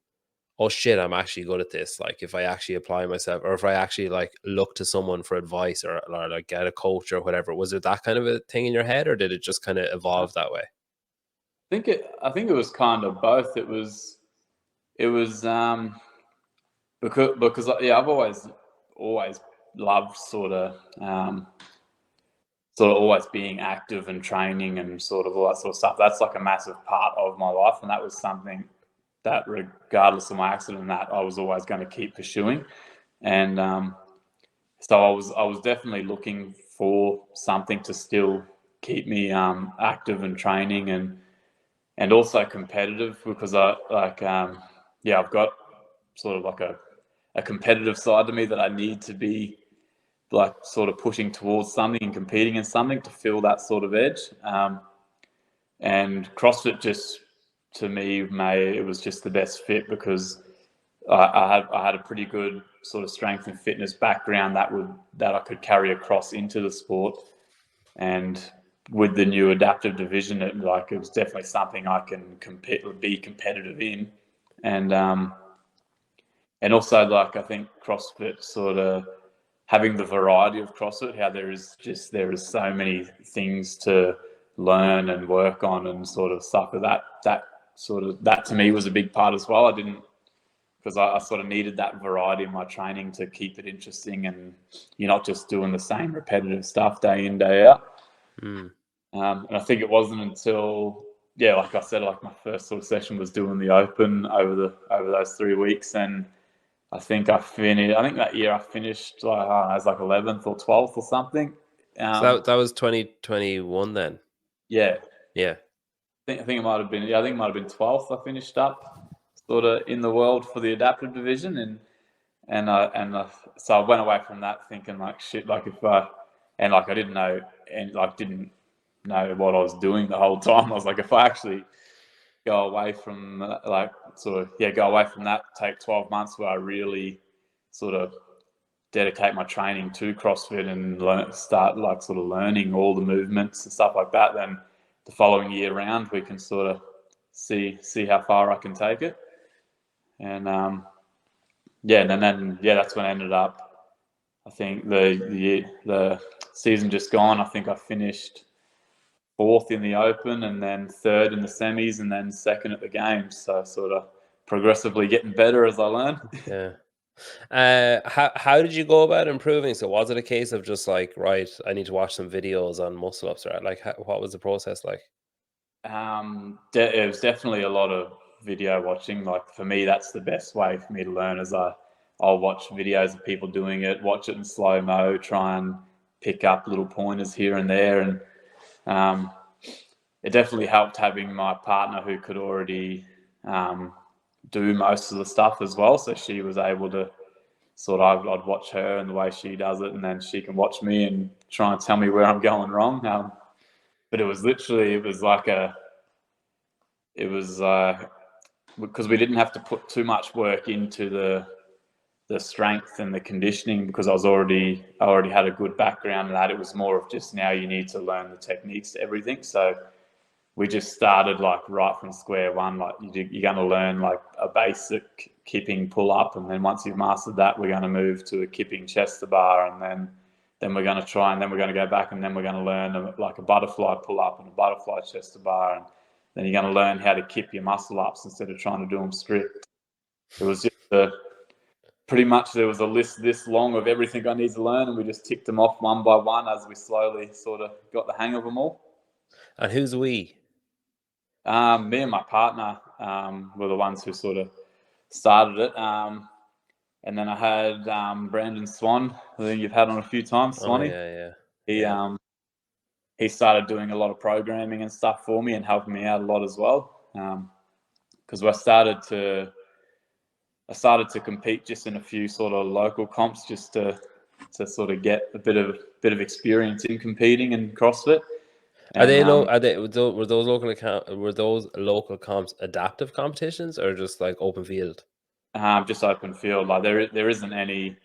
S1: oh shit, I'm actually good at this. Like if I actually apply myself, or if I actually like look to someone for advice, or like get a coach or whatever, was there that kind of a thing in your head, or did it just kind of
S2: I
S1: evolve that way?
S2: think it was kind of both. It was because yeah, I've always loved sort of always being active and training and sort of all that sort of stuff. That's like a massive part of my life, and that was something that, regardless of my accident, that I was always going to keep pursuing. And so I was definitely looking for something to still keep me active and training, and also competitive, because yeah, I've got sort of like a competitive side to me that I need to be like sort of pushing towards something and competing in something to feel that sort of edge. And CrossFit just, to me, it was just the best fit, because I had a pretty good sort of strength and fitness background that I could carry across into the sport. And with the new adaptive division, it was definitely something I can be competitive in. And also, like, I think CrossFit sort of having the variety of CrossFit, how there is so many things to learn and work on and sort of stuff. That to me was a big part as well. I didn't because I sort of needed that variety in my training to keep it interesting, and you're not just doing the same repetitive stuff day in, day out.
S1: Mm.
S2: And I think it wasn't until, yeah, like I said, like my first sort of session was doing the Open over those 3 weeks, and I think that year I finished like, as like 11th or 12th or something.
S1: So that was 2021 then.
S2: Yeah,
S1: Yeah.
S2: I think it might have been. Yeah, I think it might have been 12th. I finished up sort of in the world for the adaptive division, so I went away from that thinking like, shit, like I didn't know, and like didn't know what I was doing the whole time. I was like, if I actually go away from go away from that, take 12 months where I really sort of dedicate my training to CrossFit and start like sort of learning all the movements and stuff like that, then the following year round we can sort of see how far I can take it. And that's when I ended up. I think the season just gone, I think I finished fourth in the Open, and then third in the semis, and then second at the games. So sort of progressively getting better as I learn.
S1: Yeah. How did you go about improving? So was it a case of just like, right, I need to watch some videos on muscle ups, right? Like, what was the process like?
S2: It was definitely a lot of video watching. Like for me, that's the best way for me to learn. I'll watch videos of people doing it, watch it in slow mo, try and pick up little pointers here and there, and it definitely helped having my partner who could already do most of the stuff as well. So she was able to I'd watch her and the way she does it, and then she can watch me and try and tell me where I'm going wrong. but it was like because we didn't have to put too much work into the strength and the conditioning because I already had a good background in that. It was more of just now you need to learn the techniques to everything. So we just started like right from square one. Like you're going to learn like a basic kipping pull up, and then once you've mastered that, we're going to move to a kipping chest to bar, and then we're going to try, and then we're going to go back, and then we're going to learn like a butterfly pull up and a butterfly chest to bar, and then you're going to learn how to kip your muscle ups instead of trying to do them strict. It was just pretty much there was a list this long of everything I need to learn, and we just ticked them off one by one as we slowly sort of got the hang of them all.
S1: And who's we?
S2: Me and my partner were the ones who sort of started it. And then I had Brandon Swan, I think you've had on a few times,
S1: Oh
S2: Swanee.
S1: yeah.
S2: He started doing a lot of programming and stuff for me and helping me out a lot as well. Because I started to compete just in a few sort of local comps just to sort of get a bit of experience in competing in CrossFit.
S1: Are they low? Are they were those local comps adaptive competitions or just like open field?
S2: Just open field. Like there isn't any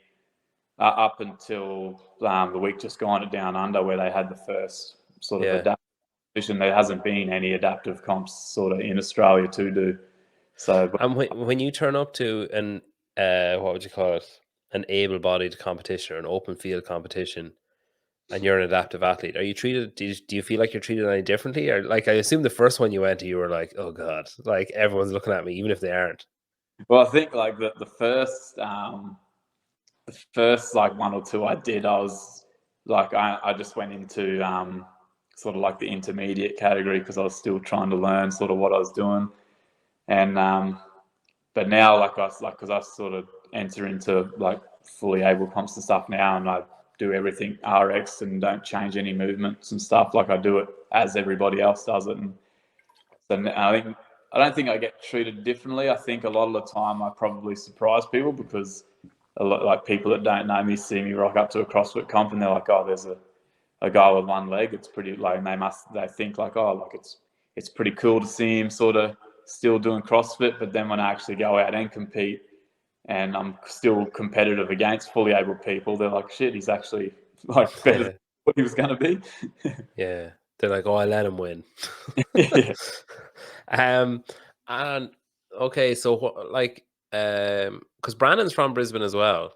S2: up until the week just gone at Down Under where they had the first sort of adaptive competition. There hasn't been any adaptive comps sort of in Australia to do. So
S1: and when you turn up to an what would you call it, an able-bodied competition or an open field competition, and you're an adaptive athlete, are you treated? Do you feel like you're treated any differently? Or like I assume the first one you went to, you were like, oh god, like everyone's looking at me, even if they aren't.
S2: well, I think like the first like one or two I did, I was like I just went into sort of like the intermediate category because I was still trying to learn sort of what I was doing, and but now like because I sort of enter into like fully able comps and stuff now, and I do everything RX and don't change any movements and stuff. Like I do it as everybody else does it, and so I don't think I get treated differently. I think a lot of the time I probably surprise people because a lot like people that don't know me see me rock up to a CrossFit comp and they're like, oh, there's a guy with one leg. It's pretty like they think like, oh, like it's pretty cool to see him sort of still doing CrossFit. But then when I actually go out and compete and I'm still competitive against fully able people, they're like, shit, he's actually like better than what he was going to be.
S1: Yeah, they're like, oh, I let him win.
S2: Yeah.
S1: And okay, so what like because Brandon's from Brisbane as well.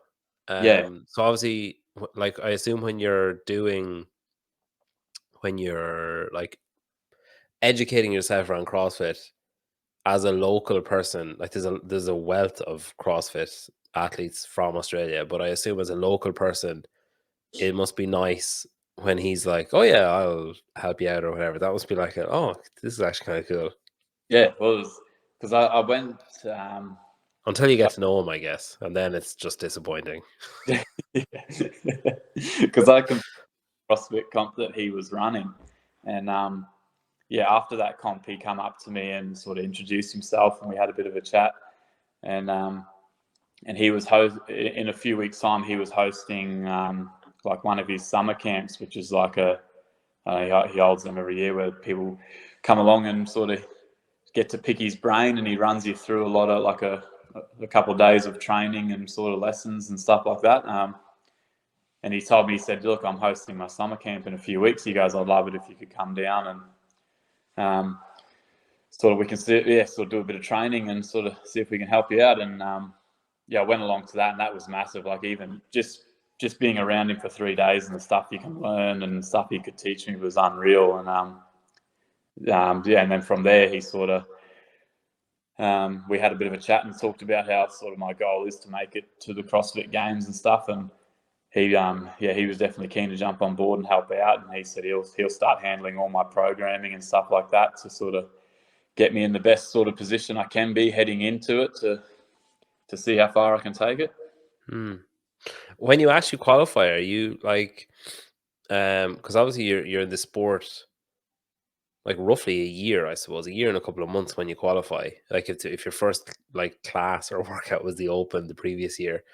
S2: Yeah.
S1: So obviously, like I assume when you're like educating yourself around CrossFit as a local person, like there's a wealth of CrossFit athletes from Australia, but I assume as a local person, it must be nice when he's like, "Oh yeah, I'll help you out" or whatever. That must be like, "Oh, this is actually kind of cool."
S2: Yeah, well, because I went
S1: Until you get to know him, I guess, and then it's just disappointing.
S2: because I competed CrossFit comp that he was running, and after that comp, he come up to me and sort of introduced himself, and we had a bit of a chat, and he was in a few weeks' time. He was hosting like one of his summer camps, which is like he holds them every year where people come along and sort of get to pick his brain, and he runs you through a lot of like a couple of days of training and sort of lessons and stuff like that. And he told me, he said, look, I'm hosting my summer camp in a few weeks. He goes, I'd love it if you could come down and sort of we can sort of do a bit of training and sort of see if we can help you out. And I went along to that, and that was massive. Like even just being around him for 3 days and the stuff you can learn and the stuff he could teach me was unreal. And and then from there he sort of we had a bit of a chat and talked about how sort of my goal is to make it to the CrossFit Games and stuff. And he was definitely keen to jump on board and help out. And he said he'll start handling all my programming and stuff like that to sort of get me in the best sort of position I can be heading into it to see how far I can take it.
S1: When you actually qualify, are you like, because obviously you're in the sport like roughly a year, I suppose, a year and a couple of months when you qualify. Like if your first like class or workout was the Open the previous year.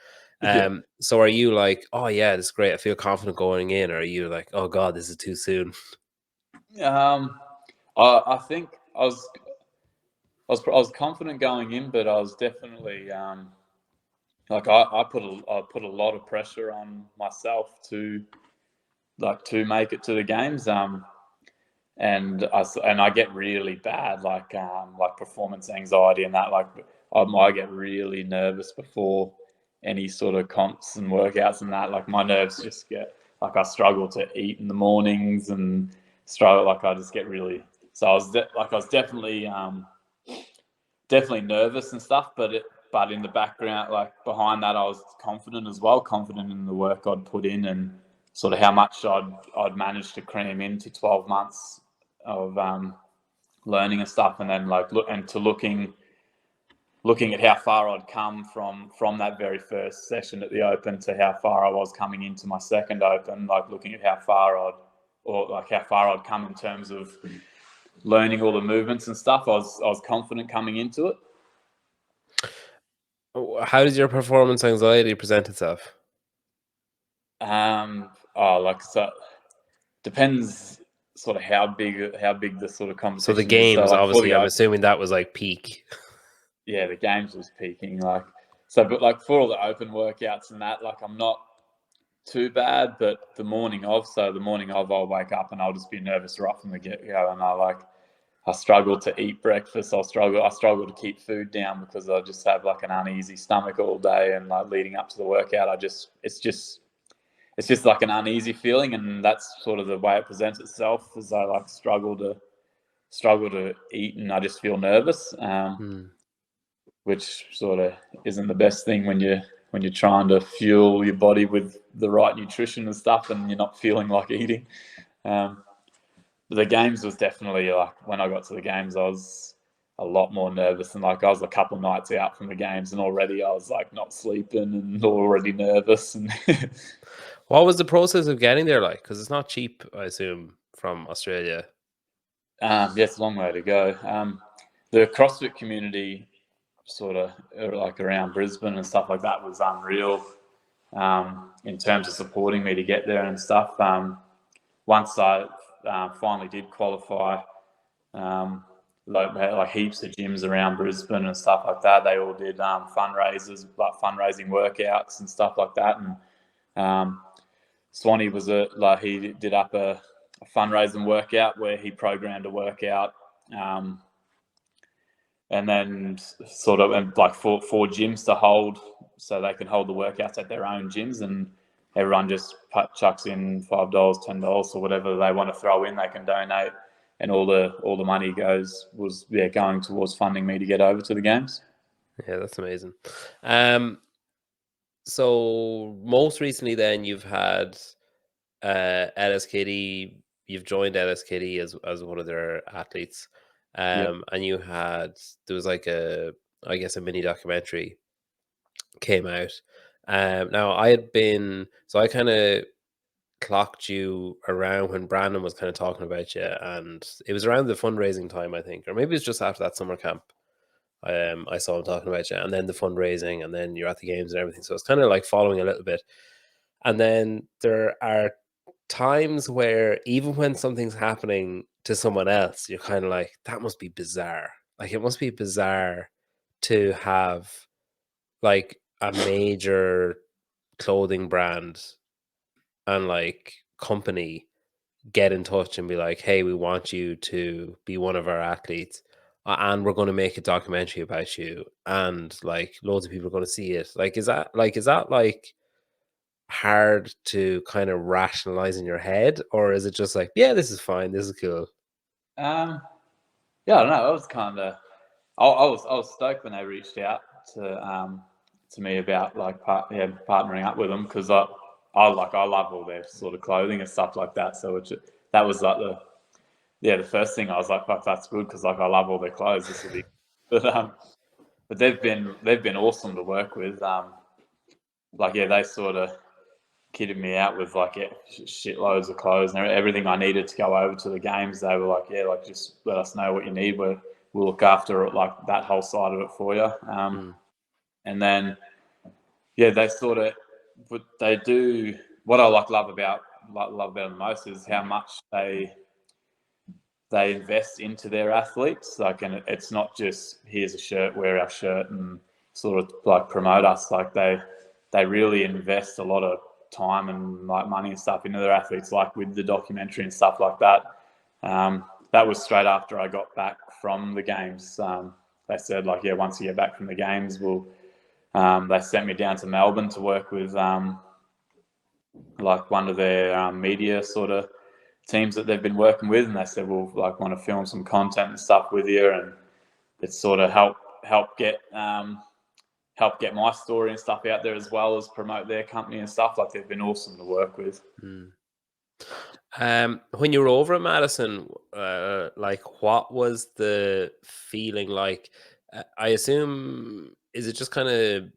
S1: So are you like, oh yeah, this is great, I feel confident going in, or are you like, oh god, this is too soon?
S2: I think I was confident going in, but I was definitely like I put a lot of pressure on myself to make it to the games. And I get really bad like performance anxiety and that. Like I get really nervous before any sort of comps and workouts and that. Like my nerves just get like I struggle to eat in the mornings and struggle like I just get really. So I was definitely nervous and stuff, but in the background, like behind that, I was confident as well, confident in the work I'd put in and sort of how much I'd managed to cram into 12 months of learning and stuff, and then looking at how far I'd come from that very first session at the Open to how far I was coming into my second Open, like looking at how far I'd come in terms of learning all the movements and stuff. I was confident coming into it.
S1: How does your performance anxiety present itself?
S2: So depends sort of how big the sort of competition
S1: So the
S2: is.
S1: games,
S2: So like
S1: obviously, I'm assuming that was like peak.
S2: Yeah, the games was peaking. But like for all the open workouts and that, like I'm not too bad. But the morning of, I'll wake up and I'll just be nervous right from the get go, and I struggle to eat breakfast. I struggle to keep food down because I just have like an uneasy stomach all day, and like leading up to the workout, it's just like an uneasy feeling, and that's sort of the way it presents itself. As I like struggle to eat, and I just feel nervous. Which sort of isn't the best thing when you're trying to fuel your body with the right nutrition and stuff, and you're not feeling like eating. But the games was definitely like when I got to the games, I was a lot more nervous, and like I was a couple of nights out from the games, and already I was like not sleeping and already nervous. And
S1: What was the process of getting there like? Because it's not cheap, I assume, from Australia.
S2: yeah, it's a long way to go. The CrossFit community sort of like around Brisbane and stuff like that was unreal in terms of supporting me to get there and stuff. Once I finally did qualify, like heaps of gyms around Brisbane and stuff like that, they all did fundraisers, like fundraising workouts and stuff like that. And Swanee he did up a fundraising workout where he programmed a workout. And then sort of and like for gyms to hold, so they can hold the workouts at their own gyms, and everyone just chucks in $5, $10, or whatever they want to throw in. They can donate, and all the money was going towards funding me to get over to the games.
S1: Yeah, that's amazing. So most recently, then you've had LSKD. You've joined LSKD as one of their athletes,
S2: Yeah.
S1: and there was like I guess a mini documentary came out. Now I kind of clocked you around when Brandon was kind of talking about you, and it was around the fundraising time, I think, or maybe it's just after that summer camp. I saw him talking about you, and then the fundraising, and then you're at the games and everything. So it's kind of like following a little bit. And then there are times where even when something's happening to someone else, you're kind of like, that must be bizarre. Like it must be bizarre to have like a major clothing brand and like company get in touch and be like, hey, we want you to be one of our athletes, and we're going to make a documentary about you, and like loads of people are going to see it. Like is that like hard to kind of rationalize in your head, or is it just like, yeah, this is fine, this is cool?
S2: Yeah, I don't know. I was kind of I was stoked when they reached out to me about like partnering up with them, because I love all their sort of clothing and stuff like that. So that was like the first thing I was like, fuck, that's good, because like I love all their clothes. This will be, but they've been awesome to work with. They sort of kitted me out with like shitloads of clothes and everything I needed to go over to the games. They were like, yeah, like just let us know what you need. We'll look after like that whole side of it for you. And then they sort of, but they do what I love about them most is how much they invest into their athletes. Like, and it's not just here's a shirt, wear our shirt, and sort of like promote us. Like they really invest a lot of time and like money and stuff into their athletes. Like with the documentary and stuff like that. That was straight after I got back from the games. They said like, yeah, once you get back from the games, they sent me down to Melbourne to work with like one of their media sort of teams that they've been working with, and they said we'll like want to film some content and stuff with you, and it's sort of help get my story and stuff out there as well as promote their company and stuff. Like they've been awesome to work with.
S1: When you were over at Madison, like what was the feeling like? I assume, is it just kind of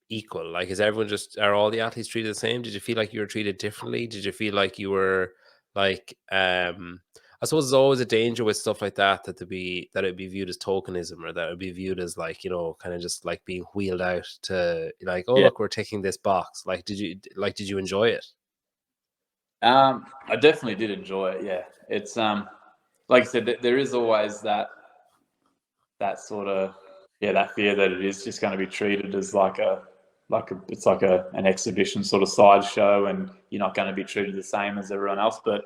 S1: equal? Like, are all the athletes treated the same? Did you feel like you were treated differently? Did you feel like you were like, I suppose there's always a danger with stuff like that it'd be viewed as tokenism, or that it would be viewed as like, kind of just like being wheeled out to like, oh,
S2: Yeah.
S1: look, we're ticking this box. Like, did you enjoy it?
S2: I definitely did enjoy it. Yeah, it's like I said, there is always that sort of that fear that it is just going to be treated as like an exhibition sort of sideshow, and you're not going to be treated the same as everyone else. But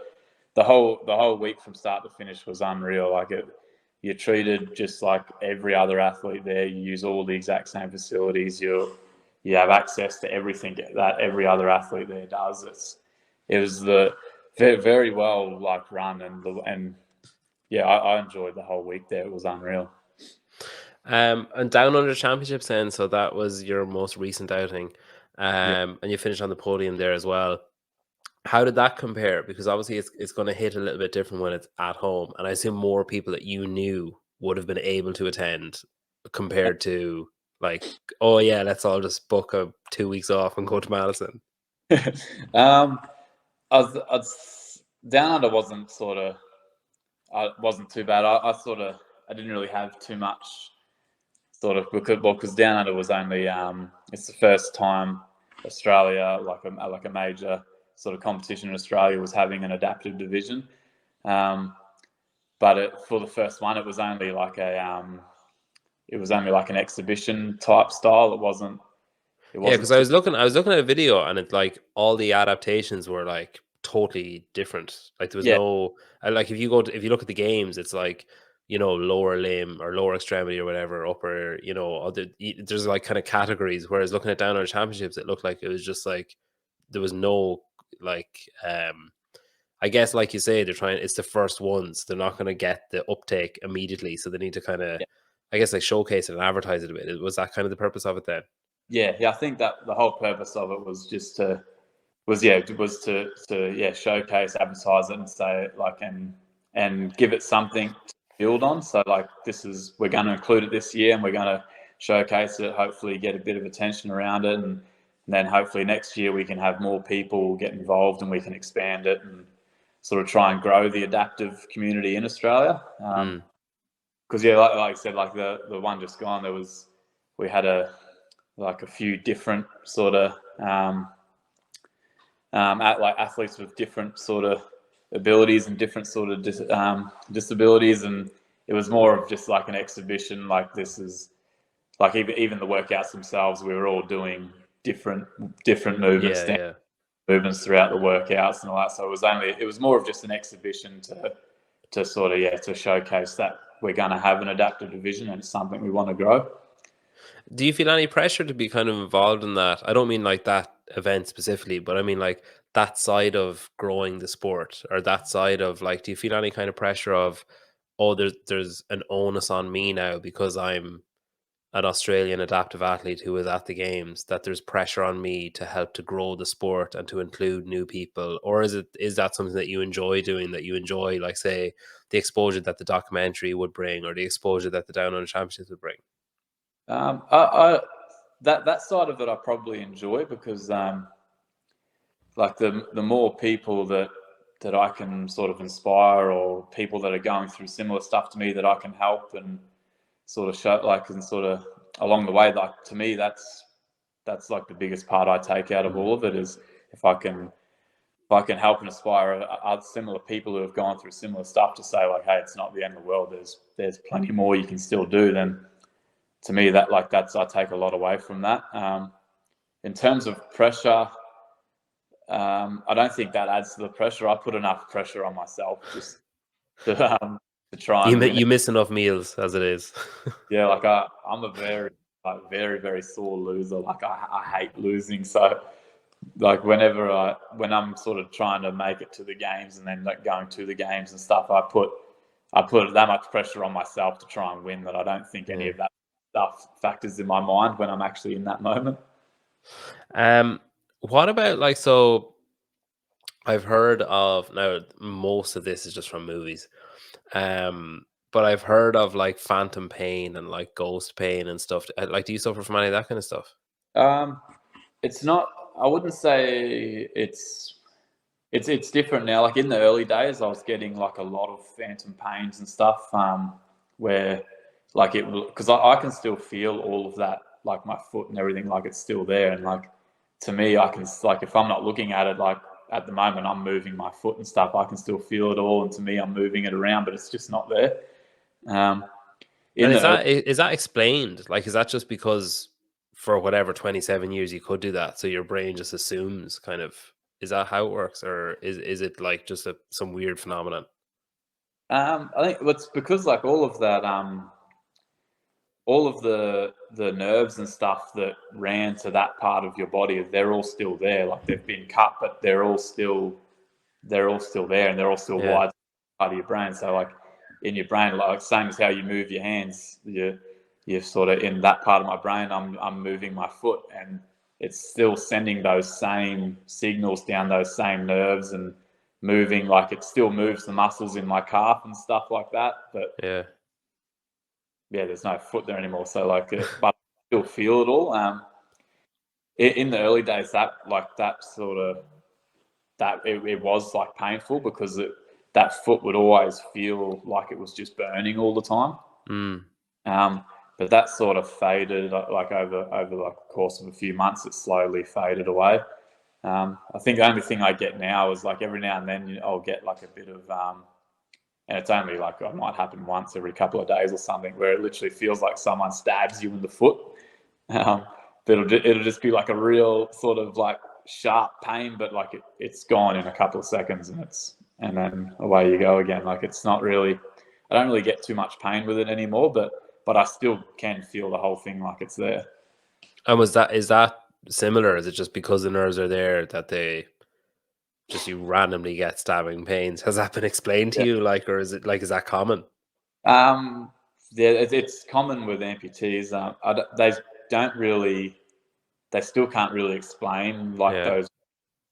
S2: the whole week from start to finish was unreal. Like you're treated just like every other athlete there. You use all the exact same facilities. You have access to everything that every other athlete there does. It was very, very well like run, and yeah, I enjoyed the whole week there. It was unreal.
S1: And Down Under Championships then, so that was your most recent outing, and you finished on the podium there as well. How did that compare? Because obviously it's going to hit a little bit different when it's at home, and I assume more people that you knew would have been able to attend compared to like, oh yeah, let's all just book 2 weeks off and go to Madison.
S2: Down Under wasn't too bad. I didn't really have too much because Down Under was only it's the first time Australia, like a major sort of competition in Australia, was having an adaptive division. But for the first one, it was only like an exhibition type style. It wasn't.
S1: Yeah, because I was looking at a video, and it's like all the adaptations were like totally different. Like there was no like if you look at the games, it's like, lower limb or lower extremity or whatever, upper, there's like kind of categories. Whereas looking at Down Under Championships, it looked like it was just like there was no like I guess like you say, it's the first ones. They're not going to get the uptake immediately, so they need to kind of I guess like showcase it and advertise it a bit. Was that kind of the purpose of it then?
S2: Yeah, I think that the whole purpose of it was just to showcase, advertise it, and say like and give it something to build on. So like we're going to include it this year, and we're going to showcase it. Hopefully, get a bit of attention around it, and then hopefully next year we can have more people get involved, and we can expand it and sort of try and grow the adaptive community in Australia. Because like I said, like the one just gone, we had a few different sort of athletes with different sort of abilities and different sort of disabilities, and it was more of just like an exhibition. Like this is like even the workouts themselves, we were all doing different movements, movements throughout the workouts and all that. So it was more of just an exhibition to sort of to showcase that we're going to have an adaptive division and it's something we want to grow.
S1: Do you feel any pressure to be kind of involved in that? I don't mean like that event specifically, but I mean like that side of growing the sport, or that side of like, do you feel any kind of pressure of, oh, there's an onus on me now because I'm an Australian adaptive athlete who is at the games, that there's pressure on me to help to grow the sport and to include new people? Or is that something that you enjoy doing, that you enjoy, like say the exposure that the documentary would bring, or the exposure that the Down Under Championships would bring?
S2: That side of it I probably enjoy, because like the more people that I can sort of inspire, or people that are going through similar stuff to me that I can help and sort of show, like, and sort of along the way, like to me that's like the biggest part I take out of all of it, is if I can I can help and inspire other similar people who have gone through similar stuff to say like, hey, it's not the end of the world. There's plenty more you can still do. Then to me, I take a lot away from that. In terms of pressure, I don't think that adds to the pressure. I put enough pressure on myself just to try and win it.
S1: You miss enough meals as it is.
S2: Yeah, like I'm a very very sore loser. Like I hate losing. So like when I'm sort of trying to make it to the games and then like going to the games and stuff, I put that much pressure on myself to try and win that I don't think any of that stuff factors in my mind when I'm actually in that moment.
S1: What about like, so I've heard of, now most of this is just from movies, but I've heard of like phantom pain and like ghost pain and stuff. Like, do you suffer from any of that kind of stuff?
S2: It's not. I wouldn't say it's different now. Like in the early days, I was getting like a lot of phantom pains and stuff, where like because I can still feel all of that, like my foot and everything, like it's still there. And like to me, I can like if I'm not looking at it, like at the moment I'm moving my foot and stuff, I can still feel it all. And to me, I'm moving it around, but it's just not there.
S1: And is that explained? Like, is that just because for whatever 27 years you could do that, so your brain just assumes kind of, is that how it works, or is it like just some weird phenomenon?
S2: I think it's because like all of that, all of the nerves and stuff that ran to that part of your body, they're all still there. Like they've been cut, but they're all still there, and they're all still wired part of your brain. So like in your brain, like same as how you move your hands, you're sort of in that part of my brain. I'm moving my foot, and it's still sending those same signals down those same nerves and moving. Like it still moves the muscles in my calf and stuff like that. But
S1: Yeah.
S2: there's no foot there anymore. So like, but I still feel it all. In the early days, that it was like painful because that foot would always feel like it was just burning all the time. But that sort of faded like over like the course of a few months. It slowly faded away. I think the only thing I get now is like every now and then I'll get like a bit of and it's only like it might happen once every couple of days or something, where it literally feels like someone stabs you in the foot. But it'll just be like a real sort of like sharp pain, but like it's gone in a couple of seconds, and then away you go again. Like it's not really, I don't really get too much pain with it anymore, but I still can feel the whole thing like it's there.
S1: And is that similar? Is it just because the nerves are there that you randomly get stabbing pains? Has that been explained to you, like, or is that common?
S2: It's common with amputees. They still can't really explain like those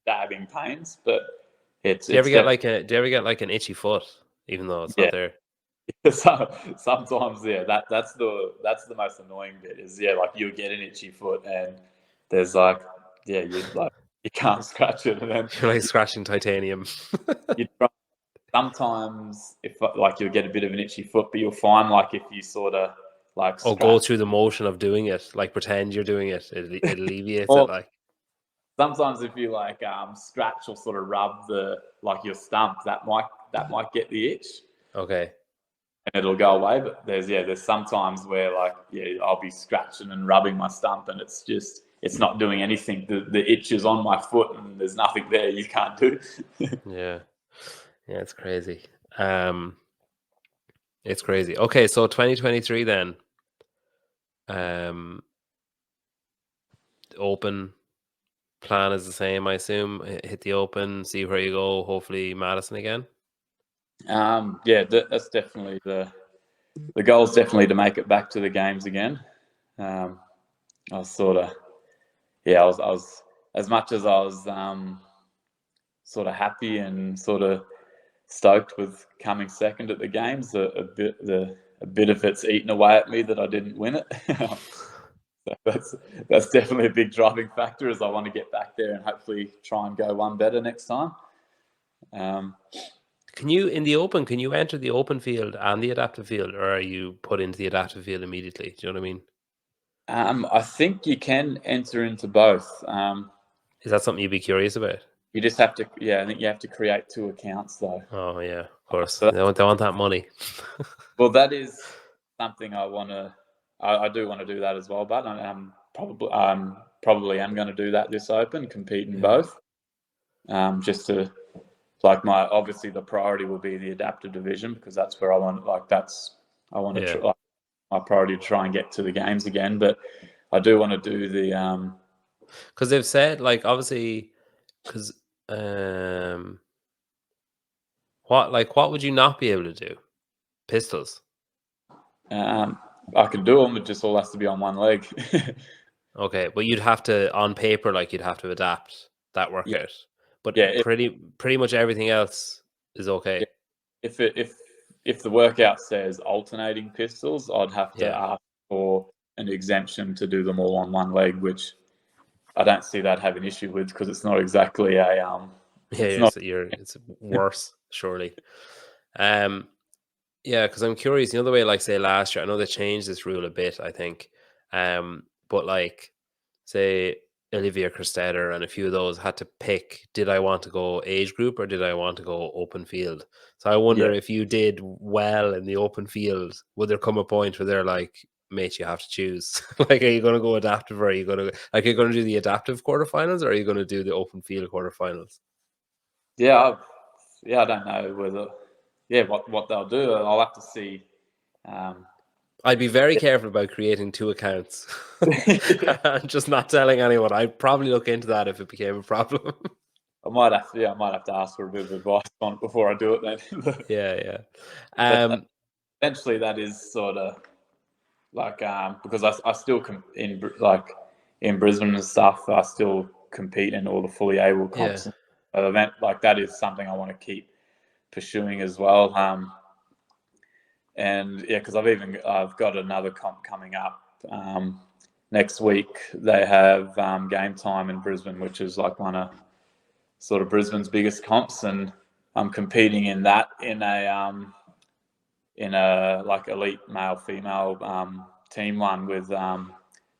S2: stabbing pains, but do you ever
S1: get like an itchy foot, even though it's not there?
S2: So, sometimes, that's the most annoying bit is like you get an itchy foot and there's like you can't scratch it, and then
S1: you're like scratching titanium.
S2: you try, sometimes if like you'll get a bit of an itchy foot, but you'll find like if you sort of like
S1: go through the motion of doing it, like pretend you're doing it, it alleviates it. Like
S2: sometimes if you like scratch or sort of rub your stump, that might get the itch.
S1: Okay.
S2: And it'll go away. But there's sometimes where like I'll be scratching and rubbing my stump and it's not doing anything. The itch is on my foot and there's nothing there you can't do.
S1: Yeah, it's crazy. It's crazy. Okay, so 2023 then. Open plan is the same, I assume. Hit the Open, see where you go. Hopefully Madison again.
S2: That's definitely the goal is definitely to make it back to the games again. I was sort of I was as much as I was sort of happy and sort of stoked with coming second at the games. A bit of it's eaten away at me that I didn't win it. So that's definitely a big driving factor, as I want to get back there and hopefully try and go one better next time.
S1: Can you enter the open field and the adaptive field, or are you put into the adaptive field immediately? Do you know what I mean?
S2: I think you can enter into both.
S1: Is that something you'd be curious about?
S2: You just have to, yeah, I think you have to create 2 accounts though.
S1: Oh yeah, of course.
S2: So
S1: They want that money.
S2: well, that is something I do want to do that as well, but probably am going to do that this Open, compete in
S1: Yeah.
S2: both. Just to like obviously the priority will be the adaptive division because that's where I want to
S1: Yeah.
S2: try, my priority to try and get to the games again. But I do want to do the
S1: because they've said like obviously because what would you not be able to do? Pistols.
S2: I can do them. It just all has to be on one leg.
S1: Okay, but you'd have to on paper like you'd have to adapt that
S2: Yeah,
S1: workout. But
S2: yeah.
S1: pretty much everything else is
S2: Yeah,
S1: okay.
S2: if the workout says alternating pistols, I'd have to
S1: Yeah.
S2: ask for an exemption to do them all on one leg, which I don't see that have an issue with because it's not exactly
S1: Yeah,
S2: it's not.
S1: it's worse, surely. Um Yeah, because I'm curious. The other way, like say last year, I know they changed this rule a bit, I think. But like say Olivia Christetter and a few of those had to pick, did I want to go age group or did I want to go open field? So I wonder
S2: Yeah,
S1: if you did well in the open field, would there come a point where they're like, mate, you have to choose. Like, are you gonna go adaptive or are you gonna are you gonna do the adaptive quarterfinals or are you gonna do the open field quarterfinals?
S2: yeah, I don't know whether what they'll do. I'll have to see. Um,
S1: I'd be very careful about creating 2 accounts.
S2: I
S1: Just not telling anyone. I'd probably look into that if it became a problem.
S2: I might have to ask for a bit of advice on it before I do it then.
S1: Yeah, yeah.
S2: But eventually, that is sort of like because I still in Brisbane and stuff. I still compete in all the fully able
S1: Yeah.
S2: comps. Event like that is something I want to keep pursuing as well. And yeah, because I've got another comp coming up next week. They have game time in Brisbane, which is like one of sort of Brisbane's biggest comps, and I'm competing in that in a like elite male female team one with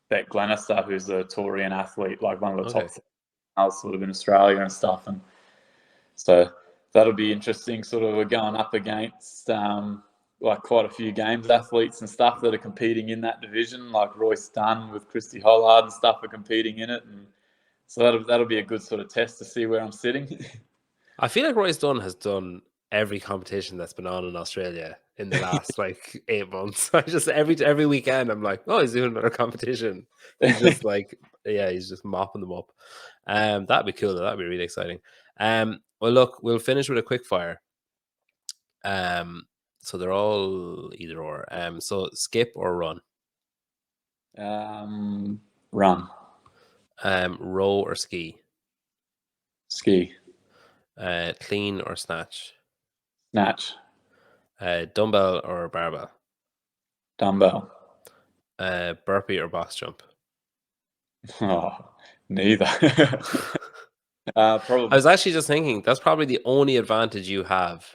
S2: Beck Glenister, who's a Taurian athlete, like one of the
S1: Okay.
S2: top females sort of in Australia and stuff, and so that'll be interesting. Sort of we're going up against like quite a few games athletes and stuff that are competing in that division, like Royce Dunn with Christy Hollard and stuff are competing in it, and so that'll be a good sort of test to see where I'm sitting.
S1: I feel like Royce Dunn has done every competition that's been on in Australia in the last like 8 months. I just every weekend I'm like, oh, he's doing another competition. He's just like, yeah, he's just mopping them up. That'd be cool. That'd be really exciting. Well, look, we'll finish with a quick fire. So they're all either or. So skip or run.
S2: Run,
S1: Row or ski.
S2: ski,
S1: Clean or snatch.
S2: snatch,
S1: Dumbbell or barbell.
S2: dumbbell.
S1: Burpee or box jump.
S2: Oh, neither.
S1: I
S2: Probably.
S1: was actually just thinking that's probably the only advantage you have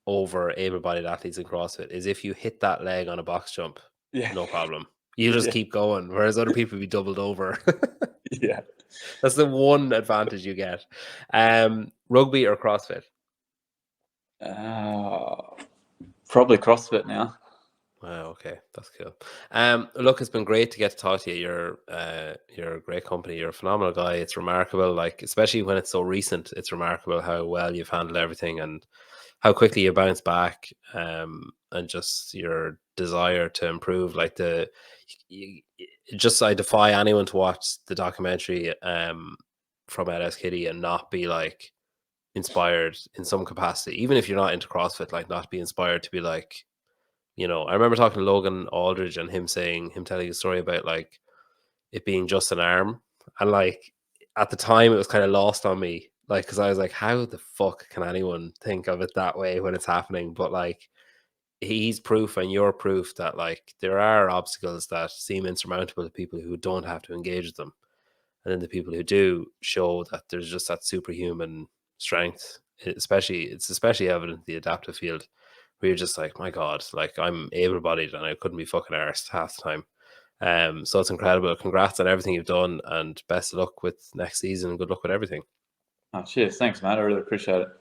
S1: over able-bodied athletes in CrossFit is if you hit that leg on a box jump,
S2: Yeah,
S1: no problem. You just
S2: yeah,
S1: keep going, whereas other people be doubled over.
S2: yeah.
S1: That's the one advantage you get. Rugby or CrossFit?
S2: Probably CrossFit now.
S1: Wow, okay, that's cool. Look, it's been great to get to talk to you. You're a great company. You're a phenomenal guy. It's remarkable, like especially when it's so recent. It's remarkable how well you've handled everything and how quickly you bounce back. And just your desire to improve. Like just I defy anyone to watch the documentary from LS Kitty and not be like inspired in some capacity, even if you're not into CrossFit. Like not be inspired to be like I remember talking to Logan Aldridge and him telling a story about like it being just an arm. And like at the time, it was kind of lost on me. Like, because I was like, how the fuck can anyone think of it that way when it's happening? But like, he's proof and you're proof that like there are obstacles that seem insurmountable to people who don't have to engage with them. And then the people who do show that there's just that superhuman strength, it's especially evident in the adaptive field where you're just like, my God, like I'm able bodied and I couldn't be fucking arsed half the time. So it's incredible. Congrats on everything you've done and best of luck with next season and good luck with everything.
S2: Oh, cheers. Thanks, mate. I really appreciate it.